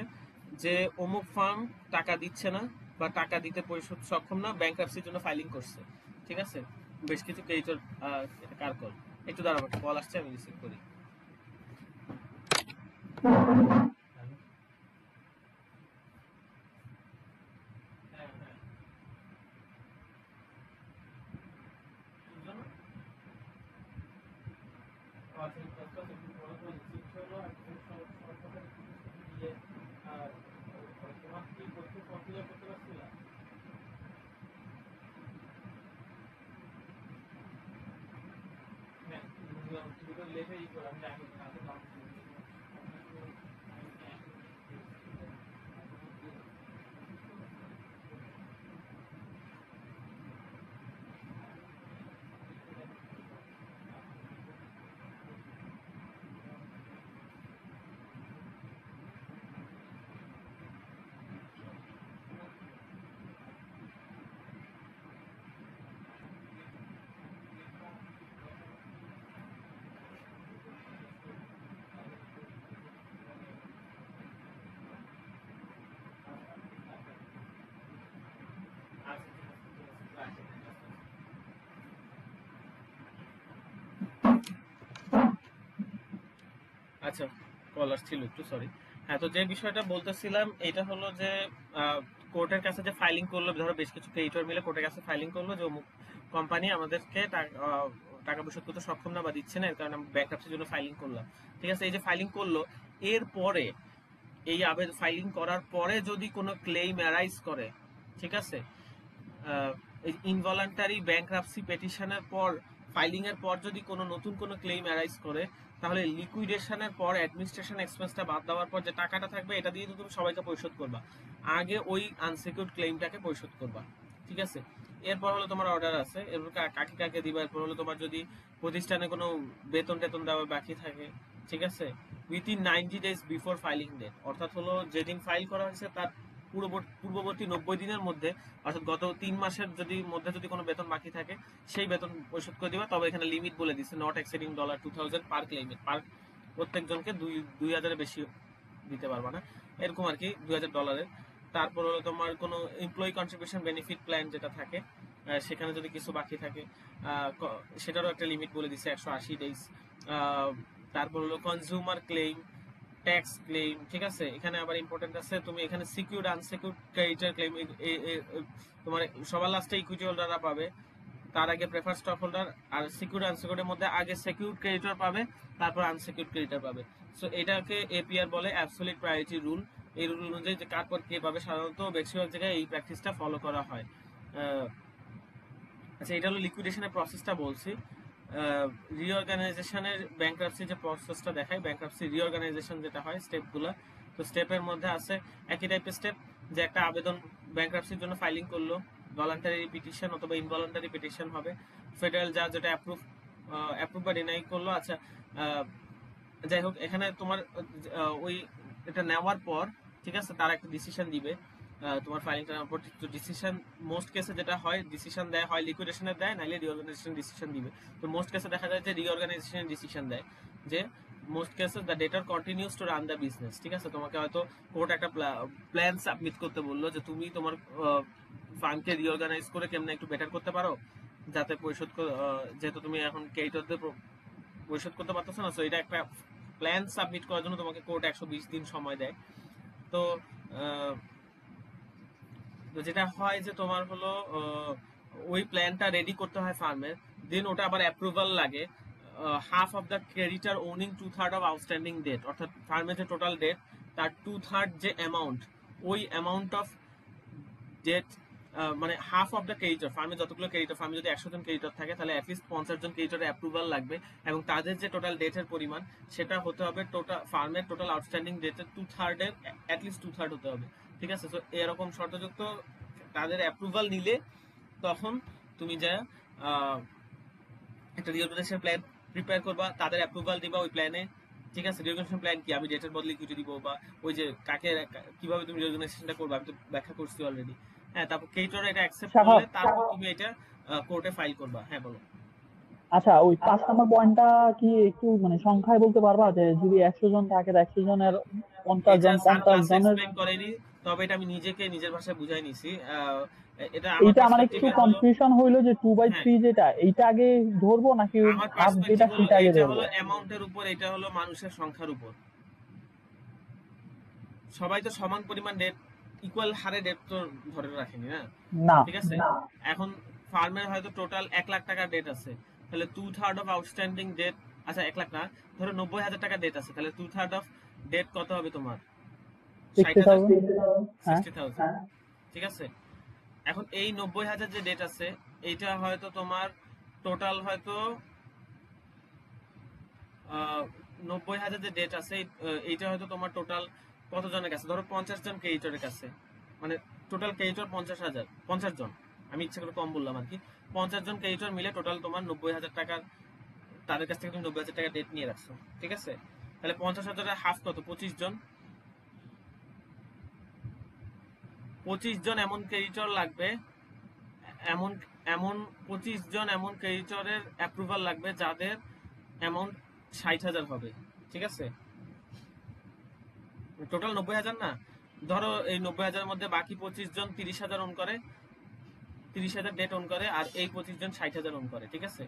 যে অমুক ফার্ম টাকা দিচ্ছে না বা টাকা দিতে পরিশোধ সক্ষম না, ব্যাংক্রাপসির জন্য ফাইলিং করছে, ঠিক আছে? বেশ কিছু ক্রেডিটর, কার কল, একটু দাঁড়াবো, কল আসছে, আমি রিসিভ করি। আচ্ছা, কল আসছিল একটু, সরি। হ্যাঁ, তো যে বিষয়টা বলতেছিলাম এটা হলো যে কোর্টের কাছে যে ফাইলিং করলো, ধরো বেশ কিছু ক্রেডিটর মিলে কোর্টের কাছে ফাইলিং করলো যে অমুক কোম্পানি আমাদেরকে টাকা পরিশোধ করতে সক্ষম না বা দিচ্ছে না, এর কারণে আমরা ব্যাংক্রাপসির জন্য ফাইলিং করলাম, ঠিক আছে? এই যে ফাইলিং করলো, এরপরে এই আবেদন ফাইলিং করার পরে যদি কোনো ক্লেম অ্যারাইজ করে, ঠিক আছে, ইনভলান্টারি ব্যাংক্রাপসি পেটিশনের পর, ফাইলিং এর পর যদি কোনো নতুন কোনো ক্লেম অ্যারাইজ করে, তাহলে লিকুইডেশনের পর অ্যাডমিনিস্ট্রেশন এক্সপেন্সটা বাদ দেওয়ার পর যে টাকাটা থাকবে এটা দিয়ে তুমি সবাইকে পরিশোধ করবা, আগে ওই আনসিকিউরড ক্লেমটাকে পরিশোধ করবা, ঠিক আছে? এরপর হলো তোমার অর্ডার আছে, এরপর কাকে কাকে দিবা, এরপর হলো তোমার যদি প্রতিষ্ঠানে কোনো বেতন টেতন দেওয়া বাকি থাকে, ঠিক আছে, within 90 days before filing date, অর্থাৎ হলো যেদিন ফাইল করা হয়েছে তার পূর্ববর্তী 90 দিনের মধ্যে, অর্থাৎ গত 3 মাসের মধ্যে যদি কোনো বেতন বাকি থাকে সেই বেতন পরিশোধ করে দিবা। তবে এখানে লিমিট বলে দিচ্ছে নট এক্সিডিং $2000 পার ক্লেইমেট, পার প্রত্যেকজনকে 2000-এর বেশি দিতে পারবা না, এরকম আর কি, $2000। তারপর হলো তোমার কোনো এমপ্লয়ি কন্ট্রিবিউশন বেনিফিট প্ল্যান যেটা থাকে সেখানে যদি কিছু বাকি থাকে সেটারও একটা লিমিট বলে দিচ্ছে 180 ডেজ। তারপর হলো কনজিউমার ক্লেইম, ট্যাক্স ক্লেইম, ঠিক আছে। এখানে আবার ইম্পর্টেন্ট আছে তুমি এখানে সিকিউরড আনসিকিউরড ক্রেডিটর ক্লেইম, তোমার সবার লাস্টে ইকুইটি হোল্ডাররা পাবে, তার আগে প্রেফার স্টক হোল্ডার, আর সিকিউরড আনসিকিউরডের মধ্যে আগে সিকিউরড ক্রেডিটর পাবে, তারপর আনসিকিউরড ক্রেডিটর পাবে। সো এটাকে এপিআর বলে, অ্যাবসলিউট প্রায়োরিটি রুল। এই রুল অনুযায়ী যে কার পর কে পাবে, সাধারণত বেশিরভাগ জায়গায় এই প্র্যাকটিসটা ফলো করা হয়। আচ্ছা, এটা হলো লিকুইডেশনের প্রসেসটা বলছি। রিঅর্গানাইজেশনের ব্যাংক্রাপসি যে প্রসেসটা দেখায়, ব্যাংক্রাপসি রিঅর্গানাইজেশন যেটা হয় স্টেপগুলো, তো স্টেপের মধ্যে আছে একই টাইপের স্টেপ, যে একটা আবেদন ব্যাংক্রাপসির জন্য ফাইলিং করলো, ভলান্টারি পিটিশন অথবা ইনভলান্টারি পিটিশন হবে, ফেডারেল জাজ যেটা অ্যাপ্রুভ বা ডিনাই করলো। আচ্ছা, যাই হোক, এখানে তোমার ওই এটা নেওয়ার পর, ঠিক আছে, তারা একটা ডিসিশন দিবে তোমার ফাইলিংটা নেওয়ার পর। তো ডিসিশন মোস্ট কেসে যেটা হয়, ডিসিশন দেয় হয় লিকুইডেশনের দেয়, নাইলে রিঅর্গানাইজেশন ডিসিশন দিবে। তো মোস্ট কেসে দেখা যায় যে রিঅর্গানাইজেশন ডিসিশন দেয়, যে মোস্ট কেসে the ডেটর continues to run the business, ঠিক আছে। তোমাকে হয়তো কোর্ট একটা প্ল্যান সাবমিট করতে বললো যে তুমি তোমার ফার্মকে রিঅর্গানাইজ করে কেমনে একটু বেটার করতে পারো, যাতে পরিশোধ যেহেতু তুমি এখন ক্রেডিটরদের পরিশোধ করতে পারতেছো না, সো এটা একটা প্ল্যান সাবমিট করার জন্য তোমাকে কোর্ট 120 দিন সময় দেয়। তো যেটা হয় যে তোমার হলো ওই প্ল্যানটা রেডি করতে হয় ফার্মের, দেন ওটা আবার অ্যাপ্রুভাল লাগে half of the creditor owning 2/3 of outstanding debt, অর্থাৎ ফার্মের যে টোটাল ডেট তার 2/3 যে অ্যামাউন্ট, ওই অ্যামাউন্ট অফ ডেট, মানে হাফ অফ দ্য ক্রেডিটর, ফার্মে যতগুলো ক্রেডিটর, ফার্মে যদি 100 জন ক্রেডিটর থাকে তাহলে অ্যাটলিস্ট 50 জন ক্রেডিটরের অ্যাপ্রুভাল লাগবে, এবং তাদের যে টোটাল ডেটের পরিমাণ সেটা হতে হবে টোটাল ফার্মের টোটাল আউটস্ট্যান্ডিং ডেটের 2/3 এর অ্যাটলিস্ট 2/3 হতে হবে, ঠিক আছে। তো এরকম শর্তযুক্ত তাদের অ্যাপ্রুভাল নিলে তখন তুমি যা একটা রিঅর্গানাইজেশন প্ল্যান প্রিপেয়ার করবা, তাদের অ্যাপ্রুভাল দিবা ওই প্ল্যানে, ঠিক আছে। রিঅর্গানাইজেশন প্ল্যান কি, আমি ডেটের বদলে ইকুইটি দিব, বা ওই যে কাকে কিভাবে তুমি রিঅর্গানাইজেশনটা করবে আমি তো ব্যাখ্যা করছি অলরেডি। হ্যাঁ, তারপর ক্রেডিটর এটা অ্যাকসেপ্ট করলে তারপর তুমি এটা কোর্টে ফাইল করবা। হ্যাঁ, বলো। আচ্ছা, ওই 5 নম্বর পয়েন্টটা কি একটু মানে সংখ্যায় বলতে পারবা, যে যদি 100 জন থাকে, 100 জনের 50 এটা জন স্যার 50 ক্লাসে জনের এক্সপ্লেইন করেনি, তবে এটা আমি নিজের ভাষায় বুঝাই নিছি। এটা আমার এইটা আমার একটু পার্সপেক্টিভে হলো, কনফিউশন হইলো যে হ্যাঁ 2/3 যেটা, এইটা আগে ধরবো নাকি আমার হাফ যেটা পার্সপেক্টিভ হলো সেটা আগে এটা ধরবো? হলো অ্যামাউন্টের উপর, এটা হলো মানুষের সংখ্যার উপর। সবাই তো সমান পরিমাণ ডেট, ইকুয়াল হারে ডেট তো ধরে রাখেনি না, না। ঠিক আছে। এখন ফার্মের হয়তো টোটাল 1 লাখ টাকার ডেট আছে, তাহলে 2/3 অফ আউটস্ট্যান্ডিং ডেট, আচ্ছা 1 লাখ না, ধরো 90,000 টাকা ডেট আছে, তাহলে 2/3 অফ ডেট কত হবে তোমার? 60,000, 60,000। হ্যাঁ 60,000, ঠিক আছে। এখন এই 90,000 যে ডেট আছে, এইটা হয়তো তোমার টোটাল হয়তো 90,000 যে ডেট আছে, এইটা হয়তো তোমার টোটাল কত জনের কাছে, ধরো 50 জন ক্রেডিটরের কাছে, মানে টোটাল ক্রেডিটর 50,000, 50 জন, আমি ইচ্ছা করে কম বললাম আর কি। 50 জন ক্রেডিটর মিলে টোটাল তোমার 90,000 টাকার, তাদের কাছ থেকে তুমি 90,000 টাকা ডেট নিয়ে রাখছো, ঠিক আছে। তাহলে 50,000 হাফ কত, 25 জন। 25 জন এমন ক্রেডিটর লাগবে, এমন এমন 25 জন এমন ক্রেডিটরের অ্যাপ্রুভাল লাগবে যাদের অ্যামাউন্ট 60,000 হবে, ঠিক আছে। টোটাল 90,000 না, ধরো এই 90,000 মধ্যে বাকি 25 জন 30,000 অন করে, 30,000 ডেট অন করে, আর এই 25 জন 60,000 অন করে, ঠিক আছে।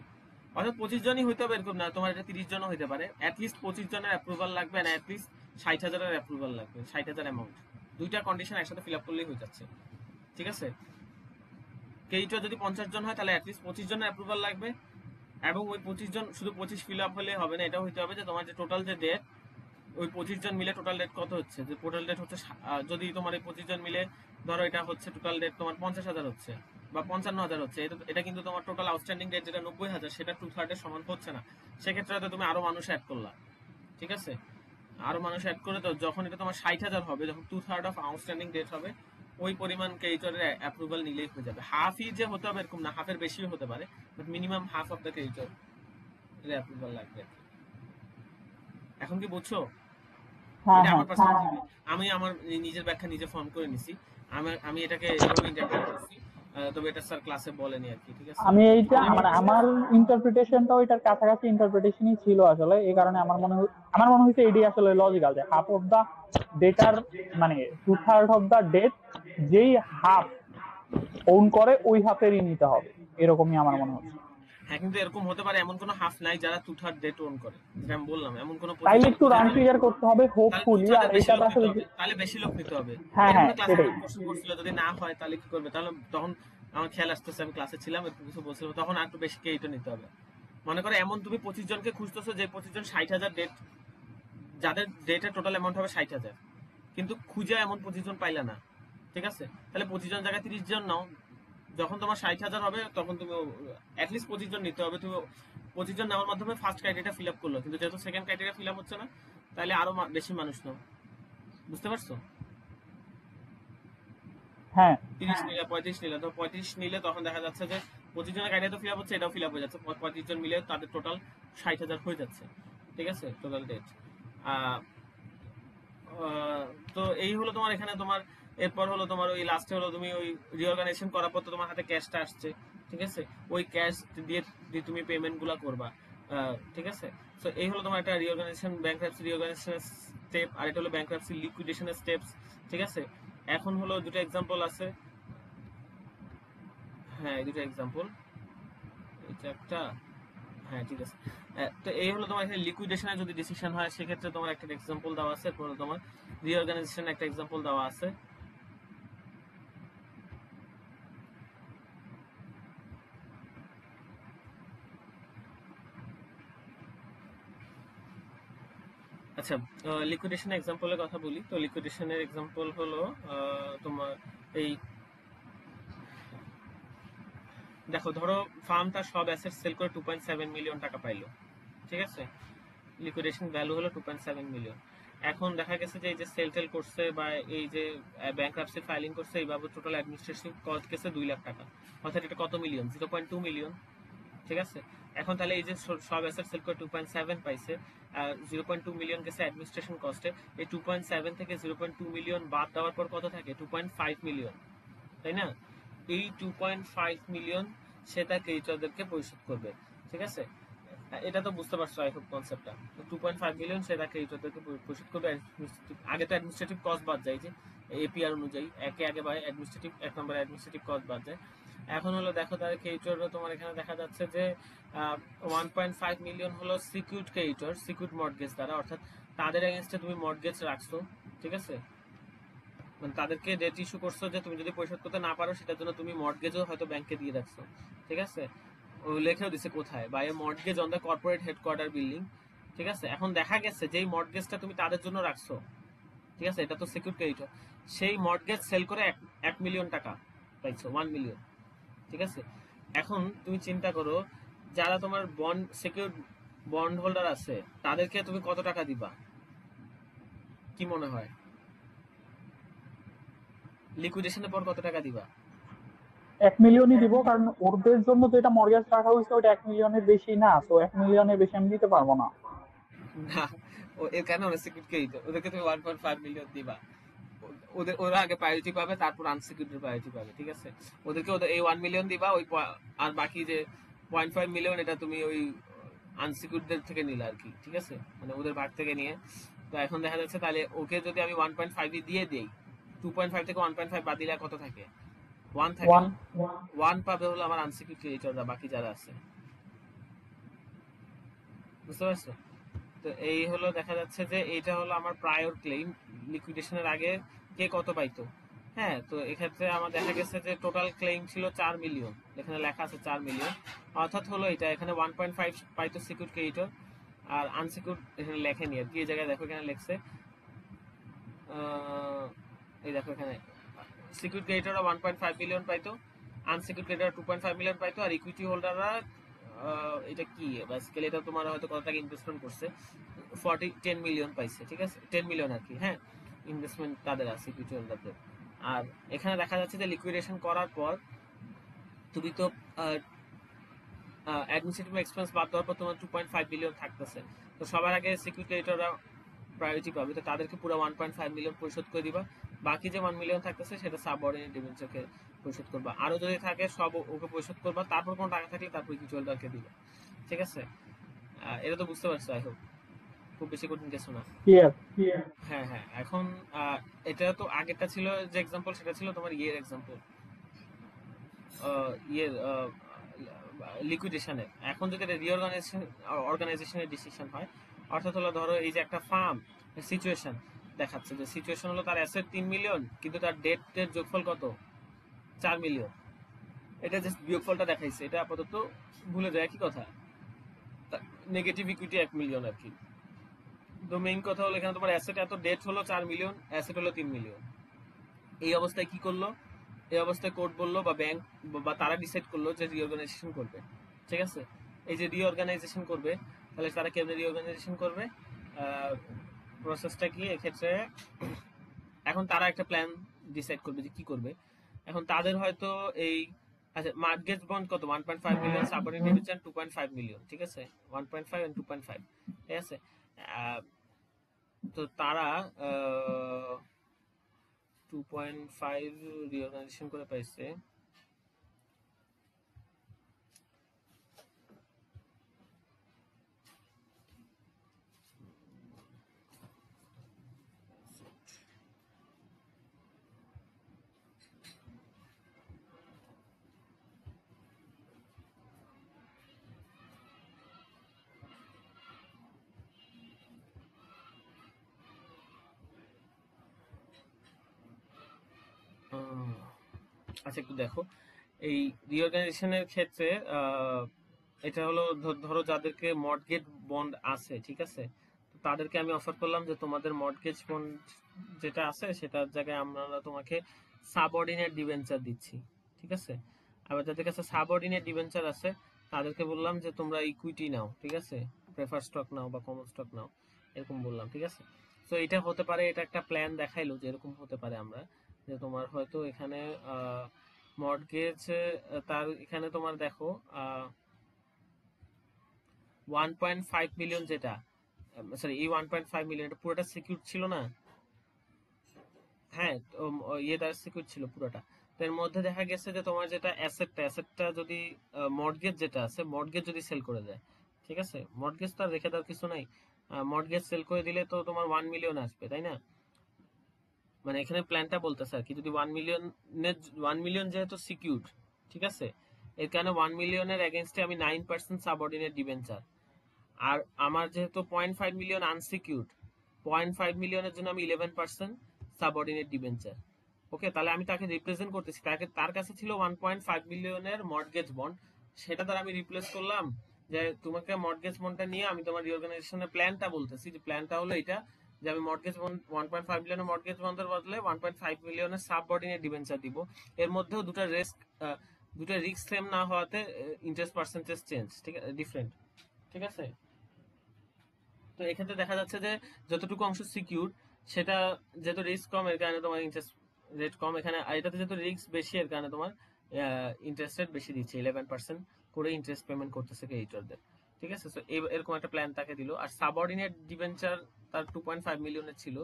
অর্থাৎ 25 জনই হইতে হবে এরকম না, তোমার এটা 30 জনও হইতে পারে। অ্যাটলিস্ট 25 জনের অ্যাপ্রুভাল লাগবে, না অ্যাটলিস্ট 60,000 এর অ্যাপ্রুভাল লাগবে, 60,000 অ্যামাউন্ট। দুইটা কন্ডিশন একসাথে ফিল আপ করলেই হয়ে যাচ্ছে, ঠিক আছে। ক্রেডিটর যদি 50 জন হয় তাহলে অ্যাটলিস্ট 25 জনের অ্যাপ্রুভাল লাগবে, এবং ওই 25 জন শুধু 25 ফিল আপ হলে হবে না, এটাও হইতে হবে যে তোমার যে টোটাল যে ডেট, ওই 25 জন মিলে টোটাল ডেট কত হচ্ছে, যে টোটাল ডেট হচ্ছে যদি তোমার এই 25 জন মিলে ধরো এটা হচ্ছে টোটাল ডেট তোমার 50,000 হচ্ছে বা 55,000 হচ্ছে, এটা কিন্তু তোমার টোটাল আউটস্ট্যান্ডিং ডেট যেটা 90,000 সেটা 2/3 এর সমান হচ্ছে না। সেক্ষেত্রে হয়তো তুমি আরো মানুষ অ্যাড করলা, ঠিক আছে। আরো মানুষ অ্যাড করে তো যখন এটা তোমার 60,000 হবে, যখন 2/3 অফ আউটস্ট্যান্ডিং ডেট হবে, ওই পরিমাণ ক্রেডিটরের অ্যাপ্রুভাল নিলেই হয়ে যাবে। হাফই যে হতে হবে এরকম না, হাফের বেশিও হতে পারে, but minimum half of the creditor approval লাগবে। এখন কি বুঝছো? হ্যাঁ এটা হ্যাঁ আমার পার্সোনাল ভিউ। আমি আমার নিজের ব্যাখ্যা নিজে ফর্ম করে নিছি। আমি এটাকে এভাবে ইন্টারপ্রেট করছি। তবে এটা স্যার ক্লাসে বলেনি আর কি, ঠিক আছে? আমি এইটা আমি মানে আমার ইন্টারপ্রিটেশনটাও এটার কাছাকাছি ইন্টারপ্রিটেশনই ছিল আসলে। এই কারণে আমার মনে হয়েছে এটি আসলে লজিক্যাল যে হাফ অফ দা ডেটার মানে 2/3 অফ দা ডেট যেই হাফ ওন করে ওই হাফেরই নিতে হবে, এরকমই আমার মনে হচ্ছে। হ্যাঁ, কিন্তু এরকম হতে পারে এমন কোনো হাফ নাই যারা টু থার্ড ডেট ওন করে, যেটা আমি বললাম এমন কোনো তাইলে পজিশন একটু রান যেখানে ক্লিয়ার করতে হবে তাহলে টু হোপফুলি, আর থার্ডের বেশি এটা লোক নিতে আসলে হবে, তাহলে বেশি লোক নিতে হবে। হ্যাঁ এরকম হ্যাঁ একটা ক্লাসে সেটাই। কোশ্চেন করছিল, যদি না হয় তাহলে কি করবে? তাহলে তখন আমার খেয়াল আসতেছে আমি ক্লাসে ছিলাম, একটু কিছু বলছিল, তখন আর একটু বেশি কে এটা নিতে হবে। মনে করো এমন তুমি 25 জনকে খুঁজতেছো যে 25 জন 60,000 ডেট, যাদের ডেটের টোটাল অ্যামাউন্ট হবে 60,000, কিন্তু খুঁজে এমন 25 জন পাইলা না, ঠিক আছে? তাহলে 25 জন জায়গায় 30 জন নাও। যখন তোমার 60,000 হবে তখন তুমি অ্যাটলিস্ট 25 জন নিতে হবে। তুমি 25 জন নেওয়ার মাধ্যমে ফার্স্ট ক্রাইটেরিয়া ফিল আপ করলো, কিন্তু যেহেতু সেকেন্ড ক্রাইটেরিয়া ফিল আপ হচ্ছে না, তাহলে আরো বেশি মানুষ নাও। বুঝতে পারছো? হ্যাঁ 30 নিলে 35 নিলে, তো 35 নিলে তখন দেখা যাচ্ছে যে 25 জনের ক্রাইটেরিয়া তো ফিল আপ হচ্ছে, এটাও ফিল আপ হয়ে যাচ্ছে, 35 জন মিলে তাদের টোটাল 60,000 হয়ে যাচ্ছে, ঠিক আছে? Total date. আহ, তো এই হলো তোমার এখানে তোমার, এরপর হলো তোমার ওই লাস্টে হলো তুমি ওই রিঅর্গানাইজেশন করার পর তো তোমার হাতে ক্যাশটা আসছে, ঠিক আছে? ওই ক্যাশ দিয়ে দিয়ে তুমি পেমেন্ট গুলা করবা, ঠিক আছে? তো এই হলো তোমার একটা রিঅর্গানাইজেশন, ব্যাংক্রাপসি রিঅর্গানাইজেশন স্টেপ, আর এটা হলো ব্যাংক্রাপসি লিকুইডেশনের স্টেপস, ঠিক আছে? এখন হলো দুটো এক্সাম্পল আছে। হ্যাঁ, এই দুটো এক্সাম্পল, এটা একটা, হ্যাঁ ঠিক আছে। তো এই হলো তোমার এখানে লিকুইডেশনের যদি ডিসিশন হয় সেক্ষেত্রে তোমার একটা এক্সাম্পল দেওয়া আছে, এরপর তোমার রিঅর্গানাইজেশন একটা এক্সাম্পল দেওয়া আছে। আচ্ছা, লিকুইডেশনের এক্সাম্পলের কথা বলি। তো লিকুইডেশনের এক্সাম্পল হলো তোমার এই, দেখো ধরো ফার্ম তার সব অ্যাসেট সেল করে 2.7 মিলিয়ন টাকা পাইলো, ঠিক আছে? লিকুইডেশন ভ্যালু হলো 2.7 মিলিয়ন। এখন দেখা গেছে যে এই যে সেল টেল করছে বা এই যে ব্যাংক্রাপসি ফাইলিং করছে, এইভাবে টোটাল অ্যাডমিনিস্ট্রেটিভ কস্ট গেছে 2 লাখ টাকা, অর্থাৎ এটা কত মিলিয়ন? 0.2 মিলিয়ন, ঠিক আছে? এখন তাহলে এই যে সব অ্যাসেট সেল করে 2.7 পাইছে, 0.2 মিলিয়ন গেছে অ্যাডমিনিস্ট্রেশন কস্টে, এই 2.7 থেকে 0.2 মিলিয়ন বাদ দেওয়ার পর কত থাকে? 2.5 মিলিয়ন, তাই না? এই 2.5 মিলিয়ন সে তার ক্রেডিটরদেরকে পরিশোধ করবে, ঠিক আছে? এটা তো বুঝতে পারছো আই হোপ কনসেপ্টটা। 2.5 মিলিয়ন সে তার ক্রেডিটরদেরকে পরিশোধ করবে। আগে তো অ্যাডমিনিস্ট্রেটিভ কস্ট বাদ যায়, যে এপিআর অনুযায়ী একে আগে বাই অ্যাডমিনিস্ট্রেটিভ, এক নম্বরে অ্যাডমিনিস্ট্রেটিভ কস্ট বাদ যায়। এখন হলো দেখো তার ক্রেডিটররা, তোমার এখানে দেখা যাচ্ছে যে 1.5 মিলিয়ন হলো সিকিউরড ক্রেডিটর, সিকিউরড মর্টগেজ দ্বারা, অর্থাৎ তাদের এগেনস্টে তুমি মর্টগেজ রাখছো, ঠিক আছে? মানে তাদেরকে ডেট ইস্যু করছো যে তুমি যদি পরিশোধ করতে না পারো সেটার জন্য তুমি মর্টগেজও হয়তো ব্যাংকে দিয়ে রাখছো, ঠিক আছে? ও লেখেও দিছে কোথায়, by a mortgage on the corporate headquarter building, ঠিক আছে? এখন দেখা গেছে যে এই মর্টগেজটা তুমি তাদের জন্য রাখছো, ঠিক আছে? এটা তো সিকিউর ক্রেডিটর, সেই মর্টগেজ সেল করে 1 মিলিয়ন টাকা পাইছো, 1 মিলিয়ন, ঠিক আছে? এখন তুমি চিন্তা করো, যারা তোমার বন্ড সিকিউর বন্ড হোল্ডার আছে তাদেরকে তুমি কত টাকা দিবা, কি মনে হয়? লিকুইডেশনের পর কত টাকা দিবা? 1 মিলিয়নই দিব, কারণ ওদের জন্য যেটা মর্গেজ রাখা হয়েছে ওটা 1 মিলিয়নের বেশি না, তো 1 মিলিয়নের বেশি আমি দিতে পারবো না। না, ও এর কারণে ওরা সিকিউর ক্রেডিট, ওদেরকে তুমি 1.5 মিলিয়ন দিবা। ওরা আগে প্রায়োরিটি পাবে, তারপর আনসিকিউরড প্রায়োরিটি পাবে, ঠিক আছে? ওদেরকে ওদের এই 1 মিলিয়ন দিবা, ওই আর বাকি যে 0.5 মিলিয়ন এটা তুমি ওই আনসিকিউরদের থেকে নিলে আর কি, ঠিক আছে? মানে ওদের ভাগ থেকে নিয়ে। তো এখন দেখা যাচ্ছে তাহলে ওকে যদি আমি 1.5 দিয়ে দিই, 2.5 থেকে 1.5 বাদ দিলে আর কত থাকে? 1 থাকে। ওয়ান। 1 পাবে হলো আমার আনসিকিউরড ক্রেডিটররা, বাকি যারা আছে। বুঝতে পারছো? তো এই হলো দেখা যাচ্ছে যে এইটা হলো আমার প্রায়র ক্লেম, লিকুইডেশনের আগে কে কত পাইতো। হ্যাঁ, তো এক্ষেত্রে আমার দেখা গেছে যে টোটাল ক্লেম ছিল 4 মিলিয়ন, এখানে লেখা আছে 4 মিলিয়ন, অর্থাৎ হলো এটা এখানে 1.5 পাইতো সিকিউর ক্রেডিটর, আর আনসিকিউর এখানে লেখেনি আর কি। এই জায়গায় দেখো এখানে লেখছে, এই দেখো এখানে সিকিউর ক্রেডিটররা 1.5 মিলিয়ন পাইতো, আনসিকিউর ক্রেডিটর 2.5 মিলিয়ন পাইতো, আর ইকুইটি হোল্ডাররা এটা কি বেসিক্যালি এটা তোমার হয়তো কত টাকা ইনভেস্টমেন্ট করছে, 10 মিলিয়ন পাইছে, ঠিক আছে? 10 মিলিয়ন আর কি, হ্যাঁ, ইনভেস্টমেন্ট তাদের আছে ইকুইটি হোল্ডারদের। আর এখানে দেখা যাচ্ছে যে লিকুইডেশন করার পর তুমি তো অ্যাডমিনিস্ট্রেটিভ এক্সপেন্স বাদ দেওয়ার পর তোমার 2.5 বিলিয়ন থাকতেছে। তো সবার আগে সিকিউর ক্রেডিটররা প্রায়োরিটি পাবে, তো তাদেরকে পুরো 1.5 মিলিয়ন পরিশোধ করে দিবা। বাকি যে 1 মিলিয়ন থাকতেছে সেটা সাবঅর্ডিনেট ডিবেঞ্চারকে পরিশোধ করবা। আরো যদি থাকে সব ওকে পরিশোধ করবা, তারপর কোনো টাকা থাকলে তারপর ইকুইটি হোল্ডারকে দিবা। ঠিক আছে, এটা তো বুঝতে পারছো আই হোপ, খুব বেশি কঠিন কিছু না। ক্লিয়ার। হ্যাঁ হ্যাঁ, এখন এটা তো আগেরটা ছিল যে এক্সাম্পল, সেটা ছিল তোমার ইয়ের এক্সাম্পল, ইয়ের লিকুইডেশনের। এখন যদি অর্গানাইজেশনের ডিসিশন হয়, অর্থাৎ হলো ধরো এই যে একটা ফার্ম সিচুয়েশন দেখাচ্ছে, যে সিচুয়েশন হলো তার অ্যাসেট 3 মিলিয়ন কিন্তু তার ডেটের যোগফল কত, 4 মিলিয়ন। এটা জাস্ট বিয়োগফলটা দেখাইছে, এটা আপাতত ভুলে যায় কি কথা, নেগেটিভ ইকুইটি 1 মিলিয়ন আর কি। তো মেইন কথা হলো এখানে তোমার অ্যাসেট এত, ডেট হলো 4 মিলিয়ন, অ্যাসেট হলো 3 মিলিয়ন। এই অবস্থায় কি করলো, এই অবস্থায় কোর্ট বললো বা ব্যাংক বা তারা ডিসাইড করলো যে রিঅর্গানাইজেশন করবে। ঠিক আছে, এই যে রিঅর্গানাইজেশন করবে, তাহলে তারা কেমনে রিঅর্গানাইজেশন করবে, প্রসেসটা কি এক্ষেত্রে, এখন তারা একটা প্ল্যান ডিসাইড করবে যে কি করবে। এখন তাদের হয়তো এই, আচ্ছা মর্টগেজ বন্ড কত, 1.5 মিলিয়ন, সাবঅর্ডিনেট ডিবেঞ্চার 2.5 মিলিয়ন। ঠিক আছে, 1.5 এন্ড 2.5। ঠিক আছে, তো তারা 2.5 রিঅর্গানাইজেশন করে পাইছে। আচ্ছা একটু দেখো, এই রিঅর্গানাইজেশনের ক্ষেত্রে এটা হলো ধরো যাদেরকে মর্টগেজ বন্ড আছে, ঠিক আছে, তো তাদেরকে আমি অফার করলাম যে তোমাদের মর্টগেজ বন্ড যেটা আছে সেটার জায়গায় আমরা তোমাকে সাবঅর্ডিনেট ডিবেঞ্চার দিচ্ছি। ঠিক আছে, আবার যাদের কাছে সাবঅর্ডিনেট ডিবেঞ্চার আছে তাদেরকে বললাম যে তোমরা ইকুইটি নাও, ঠিক আছে, প্রেফার স্টক নাও বা কমন স্টক নাও, এরকম বললাম। ঠিক আছে, তো এটা হতে পারে, এটা একটা প্ল্যান দেখাইলো যে এরকম হতে পারে আমরা, যে তোমার হয়তো এখানে মর্টগেজ, তার এখানে তোমার দেখো 1.5 মিলিয়ন যেটা, সরি এই 1.5 মিলিয়ন এটা পুরোটা সিকিউর ছিল না, হ্যাঁ ইয়ে দ্বারা সিকিউর ছিল পুরোটা। তো এর মধ্যে দেখা গেছে যে তোমার যেটা অ্যাসেটটা যদি মর্টগেজ যেটা আছে, মর্টগেজ যদি সেল করে দেয়, ঠিক আছে, মর্টগেজ তো আর রেখে দেওয়ার কিছু নাই, মর্টগেজ সেল করে দিলে তো তোমার 1 মিলিয়ন আসবে, তাই না? মানে এখানে প্ল্যানটা বলতেছে আর কি, যদি 1 মিলিয়ন যেহেতু সিকিউরড, ঠিক আছে, এর কারণে 1 মিলিয়নের এগেনস্টে আমি 9% সাবঅর্ডিনেট ডিবেঞ্চার, আর আমার যেহেতু 0.5 মিলিয়ন আনসিকিউরড, 0.5 মিলিয়নের জন্য আমি 11% সাবঅর্ডিনেট ডিবেঞ্চার। ওকে, তাহলে আমি তাকে রিপ্রেজেন্ট করতেছি, তার কাছে ছিল 1.5 মিলিয়নের মর্টগেজ বন্ড, সেটা দ্বারা আমি রিপ্লেস করলাম যে তোমাকে মর্টগেজ বন্ডটা নিয়ে আমি তোমার রিঅর্গানাইজেশনের প্ল্যানটা বলতেছি, যে প্ল্যানটা হলো এটা, যে আমি মর্টগেজ বন্ড 1.5 মিলিয়নের মর্টগেজ বন্ডের বদলে 1.5 মিলিয়নের সাবঅর্ডিনেট ডিবেঞ্চার দিব। এর মধ্যেও দুটো রিস্ক সেম না হওয়াতে ইন্টারেস্ট পার্সেন্টেজ চেঞ্জ, ঠিক আছে, ডিফারেন্ট। ঠিক আছে, তো এক্ষেত্রে দেখা যাচ্ছে যে যতটুকু অংশ সিকিউর, সেটা যেহেতু রিস্ক কম এর কারণে তোমার ইন্টারেস্ট রেট কম এখানে, আর এটাতে যেহেতু রিস্ক বেশি এর কারণে তোমার ইন্টারেস্ট রেট বেশি দিচ্ছে, 11% করে ইন্টারেস্ট পেমেন্ট করতেছে ক্রেডিটরদের। ঠিক আছে, তো এরকম একটা প্ল্যান তাকে দিল। আর সাবঅর্ডিনেট ডিবেঞ্চার তার 2.5 মিলিয়নের ছিল,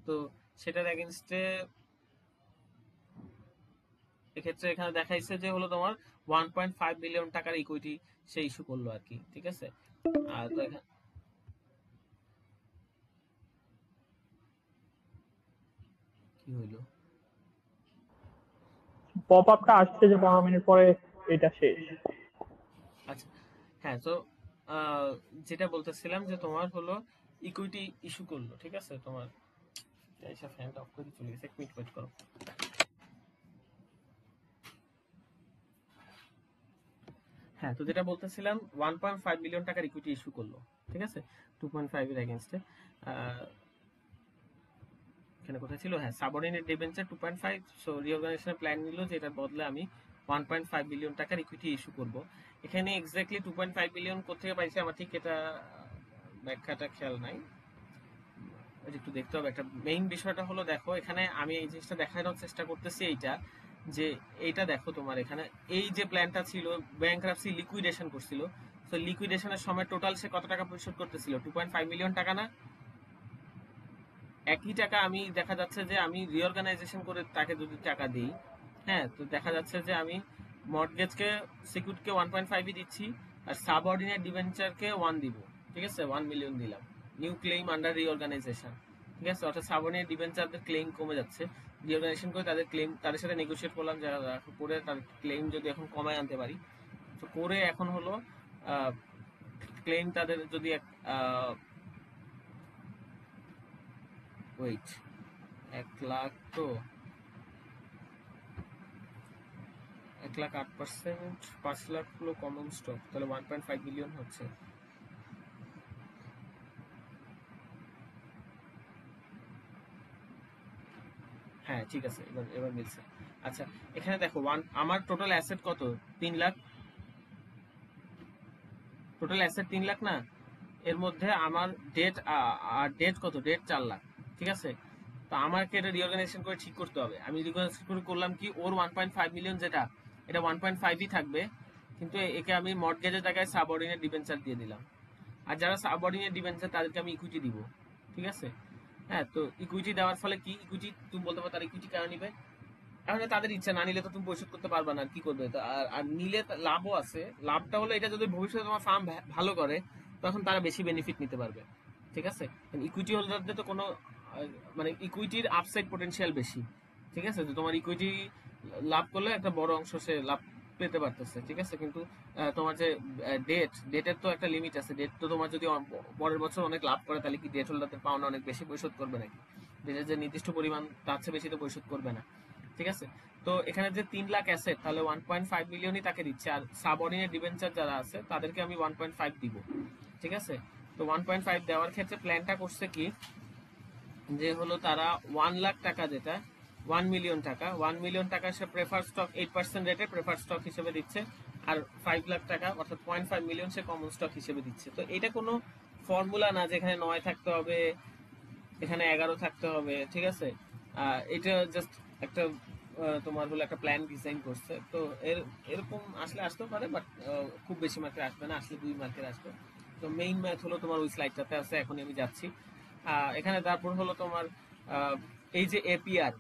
তো সেটার এগেনস্টে এক্ষেত্রে এখানে দেখাইছে যে হলো তোমার 1.5 মিলিয়ন টাকার ইকুইটি সে ইস্যু করলো আর কি। ঠিক আছে, আর তো এখানে কি হইলো, পপ আপটা আসছে যে 15 মিনিট পরে এটা শেষ। আচ্ছা হ্যাঁ, তো যেটা বলতেছিলাম যে তোমার হলো ইকুইটি ইস্যু করলো, ঠিক আছে, তোমার এইসব ফ্যানটা অফ করে চলে গেছে, এক মিনিট ওয়েট করো। হ্যাঁ, তো যেটা বলতেছিলাম 1.5 মিলিয়ন টাকার ইকুইটি ইস্যু করলো, ঠিক আছে, 2.5 এর এগেনস্টে। এখানে কোথায় ছিল, হ্যাঁ সাবঅর্ডিনেট ডিবেঞ্চার 2.5, সো রিঅর্গানাইজেশনের প্ল্যান নিল যে এটার বদলে আমি 1.5 মিলিয়ন টাকার ইকুইটি ইস্যু করব। এখানে এক্স্যাক্টলি 2.5 মিলিয়ন কোথেকে পাইছে আমার ঠিক এটা ব্যাখ্যাটা খেয়াল নাই, একটু দেখতে হবে। একটা মেইন বিষয়টা হলো দেখো, এখানে আমি এই জিনিসটা দেখানোর চেষ্টা করতেছি এইটা, যে এইটা দেখো তোমার এখানে এই যে প্ল্যানটা ছিল, ব্যাংকরাপসি লিকুইডেশন করছিল, তো লিকুইডেশনের সময় টোটাল সে কত টাকা পরিশোধ করতেছিল, 2.5 মিলিয়ন টাকা না? একই টাকা আমি দেখা যাচ্ছে যে আমি রিঅর্গানাইজেশন করে তাকে যদি টাকা দিই, হ্যাঁ, তো দেখা যাচ্ছে যে আমি মর্টগেজকে সিকিউরিটিকে 1.5ই দিচ্ছি, আর সাবঅর্ডিনেট ডিবেঞ্চারকে 1 দিব। ঠিক আছে, 1 মিলিয়ন দিলাম, নিউ ক্লেম আন্ডার রিঅর্গানাইজেশন। ঠিক আছে, অর্থাৎ সাবঅর্ডিনেট ডিবেঞ্চারদের ক্লেম কমে যাচ্ছে, রিঅর্গানাইজেশন করে তাদের ক্লেম তাদের সাথে নেগোশিয়েট করলাম যারা করে তার ক্লেম যদি এখন কমায় আনতে পারি, তো করে এখন হলো ক্লেম তাদের যদি ওয়েট 1 লাখ, তো 1 লাখ 8%, 5 লাখ হলো কমন স্টক, তাহলে 1.5 মিলিয়ন হচ্ছে। হ্যাঁ ঠিক আছে, এবার এবার মিলছে। আচ্ছা, এখানে দেখো আমার টোটাল অ্যাসেট কত, 3 লাখ। টোটাল অ্যাসেট 3 লাখ না, এর মধ্যে আমার ডেট আর ডেট কত, ডেট 4 লাখ। ঠিক আছে, তো আমাকে এটা রিঅর্গানাইজেশন করে ঠিক করতে হবে। আমি রিঅর্গানাইজেশন করে করলাম কি, ওর 1.5 মিলিয়ন যেটা, এটা 1.5ই থাকবে, কিন্তু একে আমি মর্টগেজের জায়গায় সাবঅর্ডিনেট ডিবেঞ্চার দিয়ে দিলাম। আর যারা সাবঅর্ডিনেট ডিবেঞ্চার তাদেরকে আমি ইকুইটি দিব। ঠিক আছে, হ্যাঁ, তো ইকুইটি দেওয়ার ফলে কি, ইকুইটি তুমি বলতে পারো তারা ইকুইটি কেন নিবে, এখন তাদের ইচ্ছা, না নিলে তো তুমি পরিশোধ করতে পারবে না, আর কি করবে। তো আর নিলে লাভও আছে। লাভটা হলো এটা যদি ভবিষ্যতে তোমার ফার্ম ভালো করে, তখন তারা বেশি বেনিফিট নিতে পারবে। ঠিক আছে, ইকুইটি হোল্ডারদের তো কোনো মানে ইকুইটির আপসাইড পটেনশিয়াল বেশি। ঠিক আছে, তো তোমার ইকুইটি লাভ করলে একটা বড় অংশ সে লাভ পেতে পারতেছে। ঠিক আছে, কিন্তু তোমার যে ডেটের তো একটা লিমিট আছে। ডেট তো তোমার যদি পরের বছর অনেক লাভ করে, তাহলে কি ডেট হোল্ডারদের পাওনা অনেক বেশি পরিশোধ করবে নাকি? ডেটের যে নির্দিষ্ট পরিমাণ তার চেয়ে বেশি তো পরিশোধ করবে না। ঠিক আছে, তো এখানে যে 3 লাখ অ্যাসেট, তাহলে 1.5 মিলিয়নই তাকে দিচ্ছে, আর সাবঅর্ডিনেট ডিবেঞ্চার যারা আছে তাদেরকে আমি 1.5 দিব। ঠিক আছে, তো 1.5 দেওয়ার ক্ষেত্রে প্ল্যানটা করছে কি, যে হলো তারা 1 লাখ টাকা, যেটা 1 মিলিয়ন টাকা, 1 মিলিয়ন টাকা সে প্রেফার স্টক 8% রেটে প্রেফার স্টক হিসেবে দিচ্ছে, আর 5 লাখ টাকা অর্থাৎ 0.5 মিলিয়ন সে কমন স্টক হিসেবে দিচ্ছে। তো এটা কোনো ফর্মুলা না যে এখানে 9 থাকতে হবে, এখানে 11 থাকতে হবে। ঠিক আছে, এটা জাস্ট একটা তোমার হলো একটা প্ল্যান ডিজাইন করছে। তো এরকম আসলে আসতেও পারে, বাট খুব বেশি মার্কের আসবে না, আসলে 2 মার্কের আসবে। তো মেইন ম্যাথ হলো তোমার ওই স্লাইডটাতে আছে, এখনই আমি যাচ্ছি। এখানে তারপর হলো তোমার এই যে এপিআর,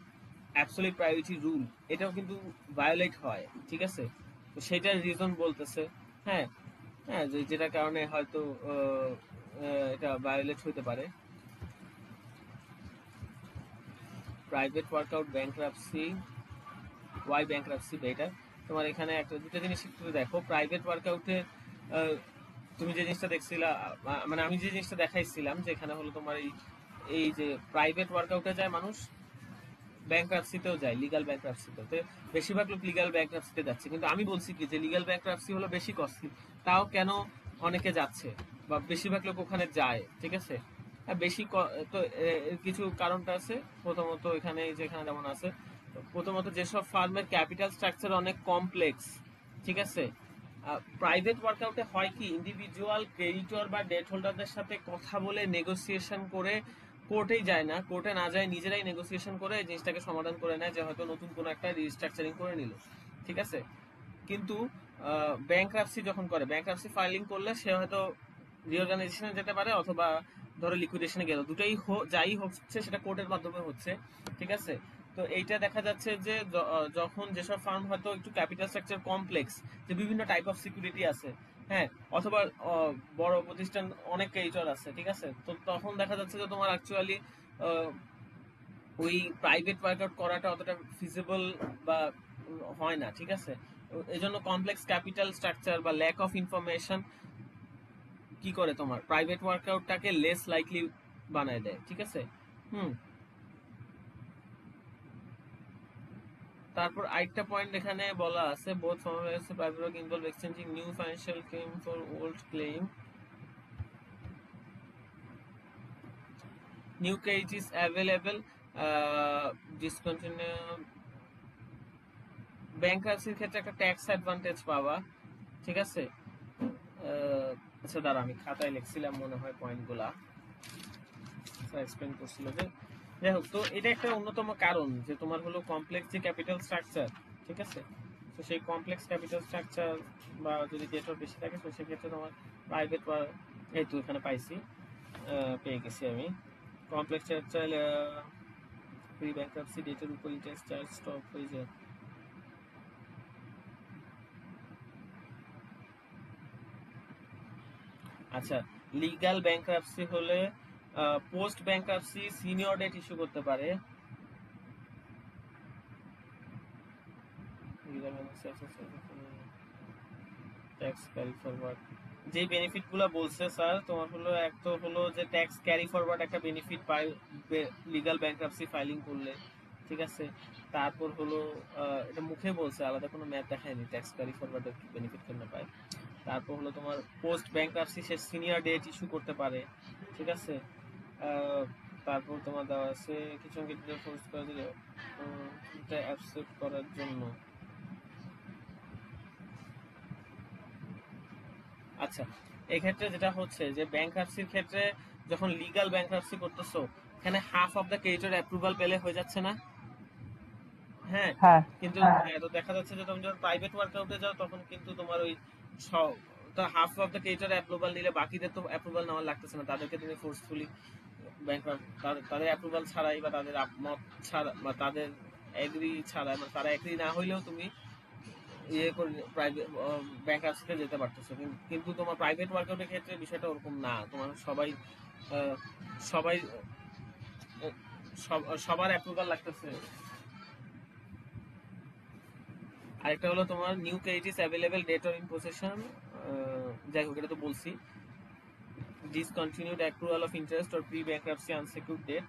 অ্যাবসলিউট প্রায়োরিটি রুল, এটাও কিন্তু ভায়োলেট হয়। ঠিক আছে, তো সেটার রিজন বলতেছে। হ্যাঁ, হ্যাঁ, যেটার কারণে হয়তো এটা ভায়োলেট হতে পারে। Private workout bankruptcy, why bankruptcy better. তোমার এখানে একটা দুটো জিনিস একটু দেখো। প্রাইভেট ওয়ার্কআউটে তুমি যে জিনিসটা দেখছিলা, মানে আমি যে জিনিসটা দেখাইছিলাম, যে এখানে হলো তোমার এই যে প্রাইভেট ওয়ার্কআউটে যায় মানুষ, ব্যাংক্রাপসিতেও যায়, লিগ্যাল ব্যাংক্রাপসিতেও। তো বেশিরভাগ লোক লিগ্যাল ব্যাংক্রাপসিতে যাচ্ছে, কিন্তু আমি বলছি কি যে লিগ্যাল ব্যাংক্রাপসি হলো বেশি কস্টলি, তাও কেন অনেকে যাচ্ছে বা বেশিরভাগ লোক ওখানে যায়। ঠিক আছে, বেশি তো এর কিছু কারণটা আছে। প্রথমত এখানে যেখানে যেমন আছে, প্রথমত যেসব ফার্মের ক্যাপিটাল স্ট্রাকচার অনেক কমপ্লেক্স। ঠিক আছে, প্রাইভেট ওয়ার্কআউটে হয় কি, ইন্ডিভিজুয়াল ক্রেডিটর বা ডেট হোল্ডারদের সাথে কথা বলে নেগোসিয়েশন করে, কোর্টেই যায় না, কোর্টে না যায়, নিজেরাই নেগোসিয়েশন করে এই জিনিসটাকে সমাধান করে নেয়, যে হয়তো নতুন কোনো একটা রিস্ট্রাকচারিং করে নিল। ঠিক আছে, কিন্তু ব্যাংক্রাপসি যখন করে, ব্যাংক্রাপসি ফাইলিং করলে সে হয়তো রিঅর্গানাইজেশনে যেতে পারে, অথবা ধরো লিকুইডেশনে গেল, দুটোই যাই হচ্ছে সেটা কোর্টের মাধ্যমে হচ্ছে। ঠিক আছে, তো এইটা দেখা যাচ্ছে যে যখন যেসব ফার্ম হয়তো একটু ক্যাপিটাল স্ট্রাকচার কমপ্লেক্স, যে বিভিন্ন টাইপ অফ সিকিউরিটি আছে, হ্যাঁ, অথবা বড় প্রতিষ্ঠান অনেক ক্রেডিটর আছে। ঠিক আছে, তো তখন দেখা যাচ্ছে যে তোমার অ্যাকচুয়ালি ওই প্রাইভেট ওয়ার্কআউট করাটা অতটা ফিজিবল বা হয় না। ঠিক আছে, এই জন্য কমপ্লেক্স ক্যাপিটাল স্ট্রাকচার বা ল্যাক অফ ইনফরমেশন কি করে, তোমার প্রাইভেট ওয়ার্কআউটটাকে লেস লাইকলি বানায় দেয়। ঠিক আছে, হুম। তারপর আরেকটা পয়েন্ট এখানে বলা আছে, both formulas private work involve exchanging new financial claim for old claim, new credit is available, discontinue. ব্যাংক্রাপসির ক্ষেত্রে একটা ট্যাক্স অ্যাডভান্টেজ পাওয়া। ঠিক আছে, আচ্ছা দাঁড়া, আমি খাতায় লিখছিলাম মনে হয় পয়েন্টগুলা, এক্সপ্লেন করছিল যে, যাই হোক, তো এটা একটা অন্যতম কারণ যে তোমার হলো কমপ্লেক্স যে ক্যাপিটাল স্ট্রাকচার। ঠিক আছে, তো সেই কমপ্লেক্স ক্যাপিটাল স্ট্রাকচার বা যদি ডেটর বেশি থাকে, তো সেক্ষেত্রে তোমার প্রাইভেট বা এই তো এখানে পাইছি, পেয়ে গেছি আমি। কমপ্লেক্স চাইলে প্রি ব্যাংক্রাপসি ডেটের উপর ইন্টারেস্ট চার্জ স্টপ হয়ে যায়। আচ্ছা, লিগ্যাল ব্যাংক্রাপসি হলে post bankruptcy senior debt issue করতে পারে। ট্যাক্স ক্যারি ফরওয়ার্ড যে বেনিফিট গুলো বলছে স্যার, তোমার হলো এক তো হলো যে ট্যাক্স ক্যারি ফরওয়ার্ড একটা বেনিফিট পায় লিগ্যাল ব্যাংক্রাপসি ফাইলিং করলে, ঠিক আছে। তারপর হলো এটা মুখে বলছে, আলাদা কোনো ম্যাথ দেখায়নি ট্যাক্স ক্যারি ফরওয়ার্ডের বেনিফিট কেমনে পায়। তারপর হলো তোমার পোস্ট ব্যাংক্রাপসি সে সিনিয়র ডেট ইস্যু করতে পারে, ঠিক আছে। তারপর তোমার দেওয়া আছে কিছু ফোর্স করে দিলে এটা অ্যাকসেপ্ট করার জন্য। আচ্ছা, এক্ষেত্রে যেটা হচ্ছে যে ব্যাংক্রাপসির ক্ষেত্রে যখন লিগ্যাল ব্যাংক্রাপসি করতেছো, এখানে half of the creditor approval পেলে হয়ে যাচ্ছে না? হ্যাঁ, হ্যাঁ কিন্তু তো দেখা যাচ্ছে যে তুমি যখন প্রাইভেট ওয়ার্কআউটে যাও তখন কিন্তু তোমার ওই half of the creditor approval নিলে বাকিদের তো অ্যাপ্রুভাল নেওয়া লাগতেছে না, তাদেরকে তুমি ফোর্সফুলি তাদের অ্যাপ্রুভাল ছাড়াই বা তাদের মত ছাড়া বা তাদের এগ্রি ছাড়া, তারা এগ্রি না হইলেও তুমি ইয়ে করে প্রাইভেট ব্যাংক্রাপসিতে যেতে পারতেছো। কিন্তু তোমার প্রাইভেট ওয়ার্কআউটের ক্ষেত্রে বিষয়টা ওরকম না, তোমার সবাই আহ, সবাই সবার অ্যাপ্রুভাল লাগতেছে। আরেকটা হলো তোমার new credit available debt or in possession, যাই হোক এটা তো বলছি। Discontinued accrual of interest or pre bankruptcy unsecured debt,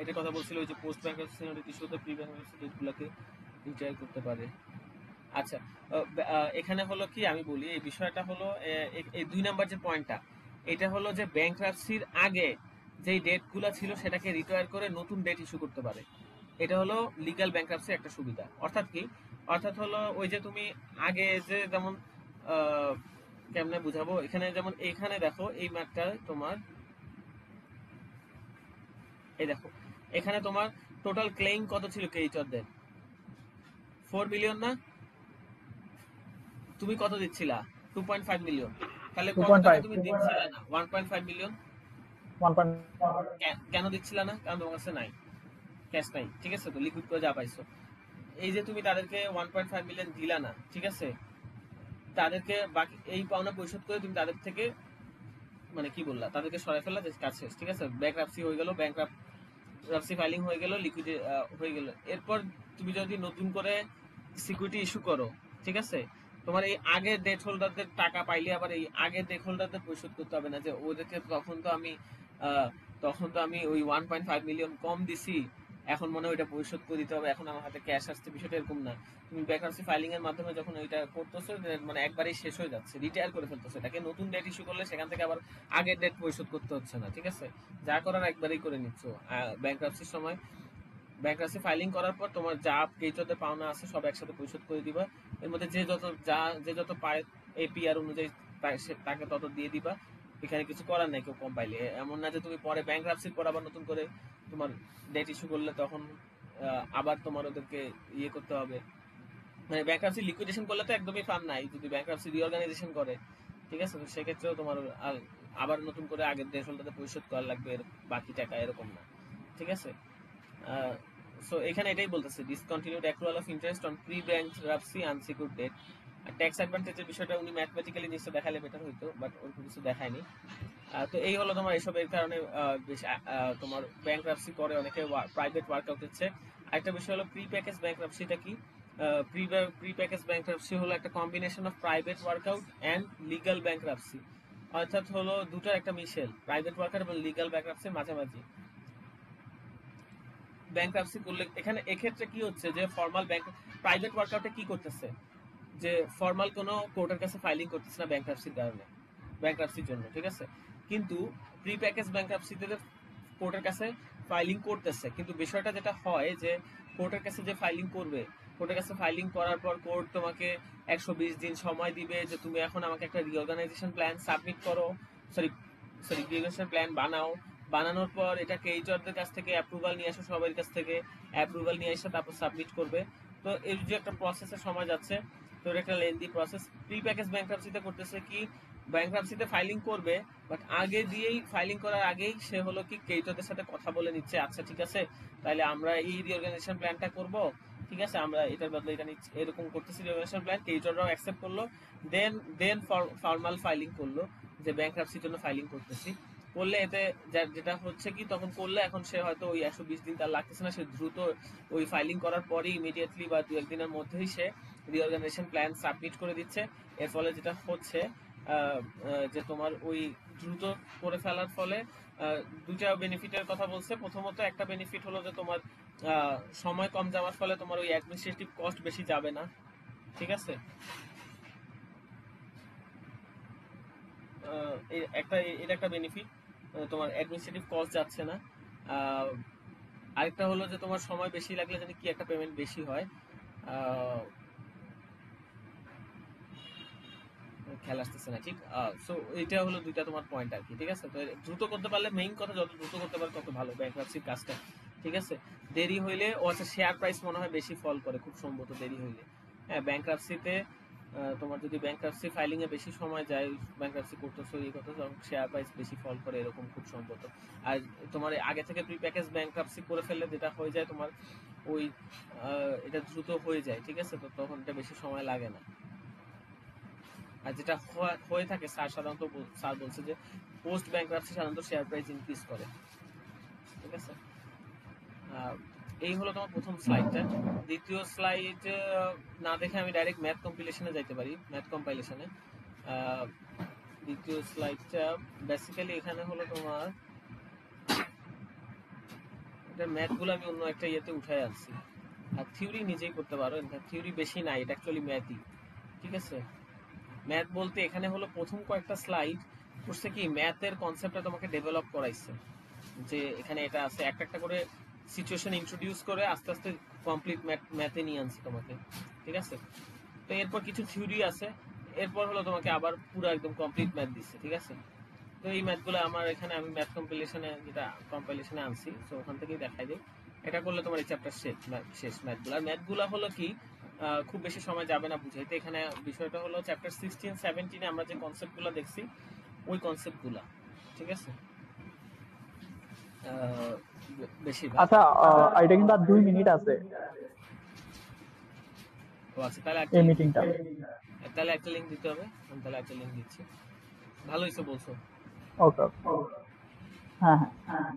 এটা কথা বলছিল ওই যে পোস্ট ব্যাংক্রাপসি ইস্যুতে প্রি ব্যাংক্রাপসি ডেটগুলোকে ইন্টার করতে পারে। আচ্ছা, এখানে হলো কি আমি বলি এই বিষয়টা হলো এই 2 নাম্বার যে পয়েন্টটা, এটা হলো যে ব্যাংক্রাপসির আগে যেই ডেটগুলো ছিল সেটাকে রিটায়ার করে নতুন ডেট ইস্যু করতে পারে। এটা হলো লিগ্যাল ব্যাংক্রাপসির একটা সুবিধা। অর্থাৎ কি, অর্থাৎ হলো ওই যে তুমি আগে যে যেমন কেমনে বুঝাবো, এখানে যেমন এখানে দেখো এই ম্যাথটা তোমার, এই দেখো এখানে তোমার টোটাল ক্লেইম কত ছিল ক্রেডিটরদের, 4 মিলিয়ন না? তুমি কত দিচ্ছিলা? 2.5 মিলিয়ন। তাহলে কত টাকা 2.5 তুমি দিচ্ছিলা না? 1.5 মিলিয়ন। 1. কেন দিচ্ছিলা না? কারণ তোমার কাছে নাই, ক্যাশ নাই, ঠিক আছে, তো লিকুইড করে যা পাইছো। এই যে তুমি তাদেরকে 1.5 মিলিয়ন দিলা না, ঠিক আছে, তাদেরকে বাকি এই পাওনা পরিশোধ করে তুমি তাদের থেকে মানে কি বললা, তাদেরকে সরাই ফেললা, যে কাজ শেষ, ঠিক আছে, ব্যাংক্রাপসি হয়ে গেল, ব্যাংক্রাপসি ফাইলিং হয়ে গেল, লিকুইড হয়ে গেল। এরপর তুমি যদি নতুন করে সিকিউরিটি ইস্যু করো, ঠিক আছে, তোমার এই আগের ডেট হোল্ডারদের টাকা পাইলে আবার এই আগের ডেট হোল্ডারদের পরিশোধ করতে হবে না, যে ওদেরকে আহ, তখন তো আমি ওই 1.5 মিলিয়ন কম দিছি, এখন মনে হয় ওইটা পরিশোধ করে দিতে হবে, এখন আমার হাতে ক্যাশ আসছে, বিষয়টা এরকম না। তুমি ব্যাংক্রাপসি ফাইলিং এর মাধ্যমে যখন ওইটা করতেছো, মানে একবারেই শেষ হয়ে যাচ্ছে, রিটায়ার করে ফেলতেছো এটাকে, নতুন ডেট ইস্যু করলে সেখান থেকে আবার আগের ডেট পরিশোধ করতে হচ্ছে না, ঠিক আছে, যা করার একবারেই করে নিচ্ছ। ব্যাংক্রাপসির সময় ব্যাংক্রাপসি ফাইলিং করার পর তোমার যা ক্রেডিটরদের পাওনা আছে সব একসাথে পরিশোধ করে দিবা, এর মধ্যে যে যত পায় এপিআর অনুযায়ী তাকে তত দিয়ে দিবা। এখানে কিছু করার নাই কেউ কম পাইলে, এমন না যে তুমি পরে ব্যাংক্রাপসির পর আবার নতুন করে তোমার ডেট ইস্যু করলে তখন আবার তোমার ওদেরকে ইয়ে করতে হবে। মানে ব্যাংক্রাপসি লিকুইডেশন করলে তো একদমই ফান নাই, যদি ব্যাংক্রাপসি রিঅর্গানাইজেশন করে, ঠিক আছে, তো সেক্ষেত্রেও তোমার আবার নতুন করে আগের ডেট হোল্ডারকে পরিশোধ করা লাগবে বাকি টাকা, এরকম না, ঠিক আছে। সো এখানে এটাই বলতেছে, discontinued accrual of interest on pre bankruptcy unsecured debt. আর ট্যাক্স অ্যাডভান্টেজের বিষয়টা উনি ম্যাথমেটিক্যালি নিশ্চয় দেখালে বেটার হইতো, বাট ওরকম কিছু দেখায়নি। তো এই হলো তোমার এসবের কারণে তোমার ব্যাংক্রাপসি করে অনেকে প্রাইভেট ওয়ার্কআউট হচ্ছে। আরেকটা বিষয় হলো প্রি প্যাকেজ ব্যাংক্রাপসিটা কি? প্রি প্যাকেজ ব্যাংক্রাপসি হলো একটা combination of private workout and legal bankruptcy, অর্থাৎ হলো দুটোর একটা মিশেল, প্রাইভেট ওয়ার্কআউট এবং লিগ্যাল ব্যাংক্রাপসির মাঝামাঝি ব্যাংক্রাপসি করলে। এখানে এক্ষেত্রে কি হচ্ছে যে ফর্মাল ব্যাংক প্রাইভেট ওয়ার্কআউটে কি করতেছে, যে ফর্মাল কোনো কোর্টের কাছে ফাইলিং করতেছে না ব্যাংক্রাপসির কারণে, ব্যাংক্রাপসির জন্য, ঠিক আছে। কিন্তু প্রি প্যাকেজ ব্যাংক্রাপসিতে কোর্টের কাছে ফাইলিং করতেছে, কিন্তু বিষয়টা যেটা হয় যে কোর্টের কাছে যে ফাইলিং করবে, কোর্টের কাছে ফাইলিং করার পর কোর্ট তোমাকে 120 দিন সময় দিবে যে তুমি এখন আমাকে একটা রিঅর্গানাইজেশন প্ল্যান সাবমিট করো, সরি সরি রিঅর্গানাইজেশন প্ল্যান বানাও, বানানোর পর এটা ক্রেডিটরদের কাছ থেকে অ্যাপ্রুভাল নিয়ে আসো, সবার কাছ থেকে অ্যাপ্রুভাল নিয়ে এসে তারপর সাবমিট করবে। তো এই যে একটা প্রসেসের সময় যাচ্ছে, তো এটা একটা লেন্দি প্রসেস। প্রি প্যাকেজ ব্যাংক্রাপসিতে করতেছে কি, ব্যাংক্রাপসিতে ফাইলিং করবে, বাট আগে দিয়েই ফাইলিং করার আগেই সে হলো কি ক্রেডিটরদের সাথে কথা বলে নিচ্ছে, আচ্ছা ঠিক আছে তাহলে আমরা এই রিঅর্গানাইজেশন প্ল্যানটা করব, ঠিক আছে আমরা এটার বদলে এটা নিচ্ছি, এরকম করতেছি রিঅর্গানাইজেশন প্ল্যান, ক্রেডিটররাও অ্যাকসেপ্ট করলো, দেন দেন ফর্মাল ফাইলিং করলো যে ব্যাংক্রাপসির জন্য ফাইলিং করতেছি। করলে এতে যেটা হচ্ছে কি তখন করলে এখন সে হয়তো ওই 120 দিন তার লাগতেছে না, সে দ্রুত ওই ফাইলিং করার পরই ইমিডিয়েটলি বা 2-1 দিনের মধ্যেই সে রিঅর্গানাইজেশন প্ল্যান সাবমিট করে দিচ্ছে। এর ফলে যেটা হচ্ছে যে তোমার ওই দ্রুত করে ফেলার ফলে দুটা বেনিফিটের কথা বলছে। প্রথমত একটা বেনিফিট হলো যে তোমার সময় কম যাওয়ার ফলে তোমার ওই অ্যাডমিনিস্ট্রেটিভ কস্ট বেশি যাবে না, ঠিক আছে। এটা একটা বেনিফিট, তোমার অ্যাডমিনিস্ট্রেটিভ কস্ট যাচ্ছে না। আরেকটা হলো যে তোমার সময় বেশি লাগলে যদি কি একটা পেমেন্ট বেশি হয়, খেয়াল আসতেছে না ঠিক। সো এটা হলো দুইটা তোমার পয়েন্ট আর কি, ঠিক আছে। তো দ্রুত করতে পারলে মেইন কথা, যত দ্রুত করতে পারে তত ভালো ব্যাংক্রাপসির কাজটা, ঠিক আছে। দেরি হইলে ও আচ্ছা শেয়ার প্রাইস মনে হয় বেশি ফল করে খুব সম্ভবত দেরি হইলে। হ্যাঁ ব্যাংক্রাপসিতে তোমার যদি ব্যাংক্রাপসি ফাইলিং এ বেশি সময় যায়, ব্যাংক্রাপসি করতেছো এই করতেছো, তখন শেয়ার প্রাইস বেশি ফল করে এরকম খুব সম্ভবত। আর তোমার আগে থেকে প্রি প্যাকেজ ব্যাংক্রাপসি করে ফেললে যেটা হয়ে যায় তোমার ওই এটা দ্রুত হয়ে যায়, ঠিক আছে। তো তখন এটা বেশি সময় লাগে না। আর যেটা হয়ে থাকে স্যার সাধারণত স্যার বলছে যে পোস্ট ব্যাংক্রাপসি সাধারণত শেয়ার প্রাইস ইনক্রিজ করে, ঠিক আছে। এই হলো তোমার প্রথম স্লাইডটা। দ্বিতীয় স্লাইড না দেখে আমি ডাইরেক্ট ম্যাথ কম্পিলেশনে যাইতে পারি, ম্যাথ কম্পাইলেশনে। দ্বিতীয় স্লাইডটা বেসিক্যালি এখানে হলো তোমার এটা ম্যাথগুলো আমি অন্য একটা ইয়েতে উঠাই আনছি, আর থিওরি নিজেই করতে পারো, থিওরি বেশি নাই, এটা অ্যাকচুয়ালি ম্যাথই, ঠিক আছে। ম্যাথ বলতে এখানে হলো প্রথম কয়েকটা স্লাইড করছে কি ম্যাথের কনসেপ্টটা তোমাকে ডেভেলপ করাইছে, যে এখানে এটা আছে একটা একটা করে সিচুয়েশন ইন্ট্রোডিউস করে আস্তে আস্তে কমপ্লিট ম্যাথে নিয়ে আনছে তোমাকে, ঠিক আছে। তো এরপর কিছু থিওরি আছে, এরপর হলো তোমাকে আবার পুরো একদম কমপ্লিট ম্যাথ দিচ্ছে, ঠিক আছে। তো এই ম্যাথগুলো আমার এখানে আমি ম্যাথ কম্পিলেশনে যেটা কম্পাইলেশনে আনছি, তো ওখান থেকেই দেখাই দিই। এটা করলে তোমার এই চ্যাপ্টার শেষ ম্যাথগুলো। আর ম্যাথগুলো হলো কি খুব বেশি সময় যাবে না বুঝাইতে। এখানে বিষয়টা হলো চ্যাপ্টার 16-17 আমরা যে কনসেপ্টগুলো দেখছি ওই কনসেপ্টগুলো, ঠিক আছে। বেশিরভাগ আচ্ছা, এটা কিন্তু আর 2 মিনিট আছে ও আচ্ছা, তাহলে একটা এই লিঙ্ক মিটিংটা। তাহলে একটা লিঙ্ক দিতে হবে, আমি তাহলে একটা লিঙ্ক দিচ্ছি। ভালো হয়েছে বলছো। ওকে, হ্যাঁ হ্যাঁ।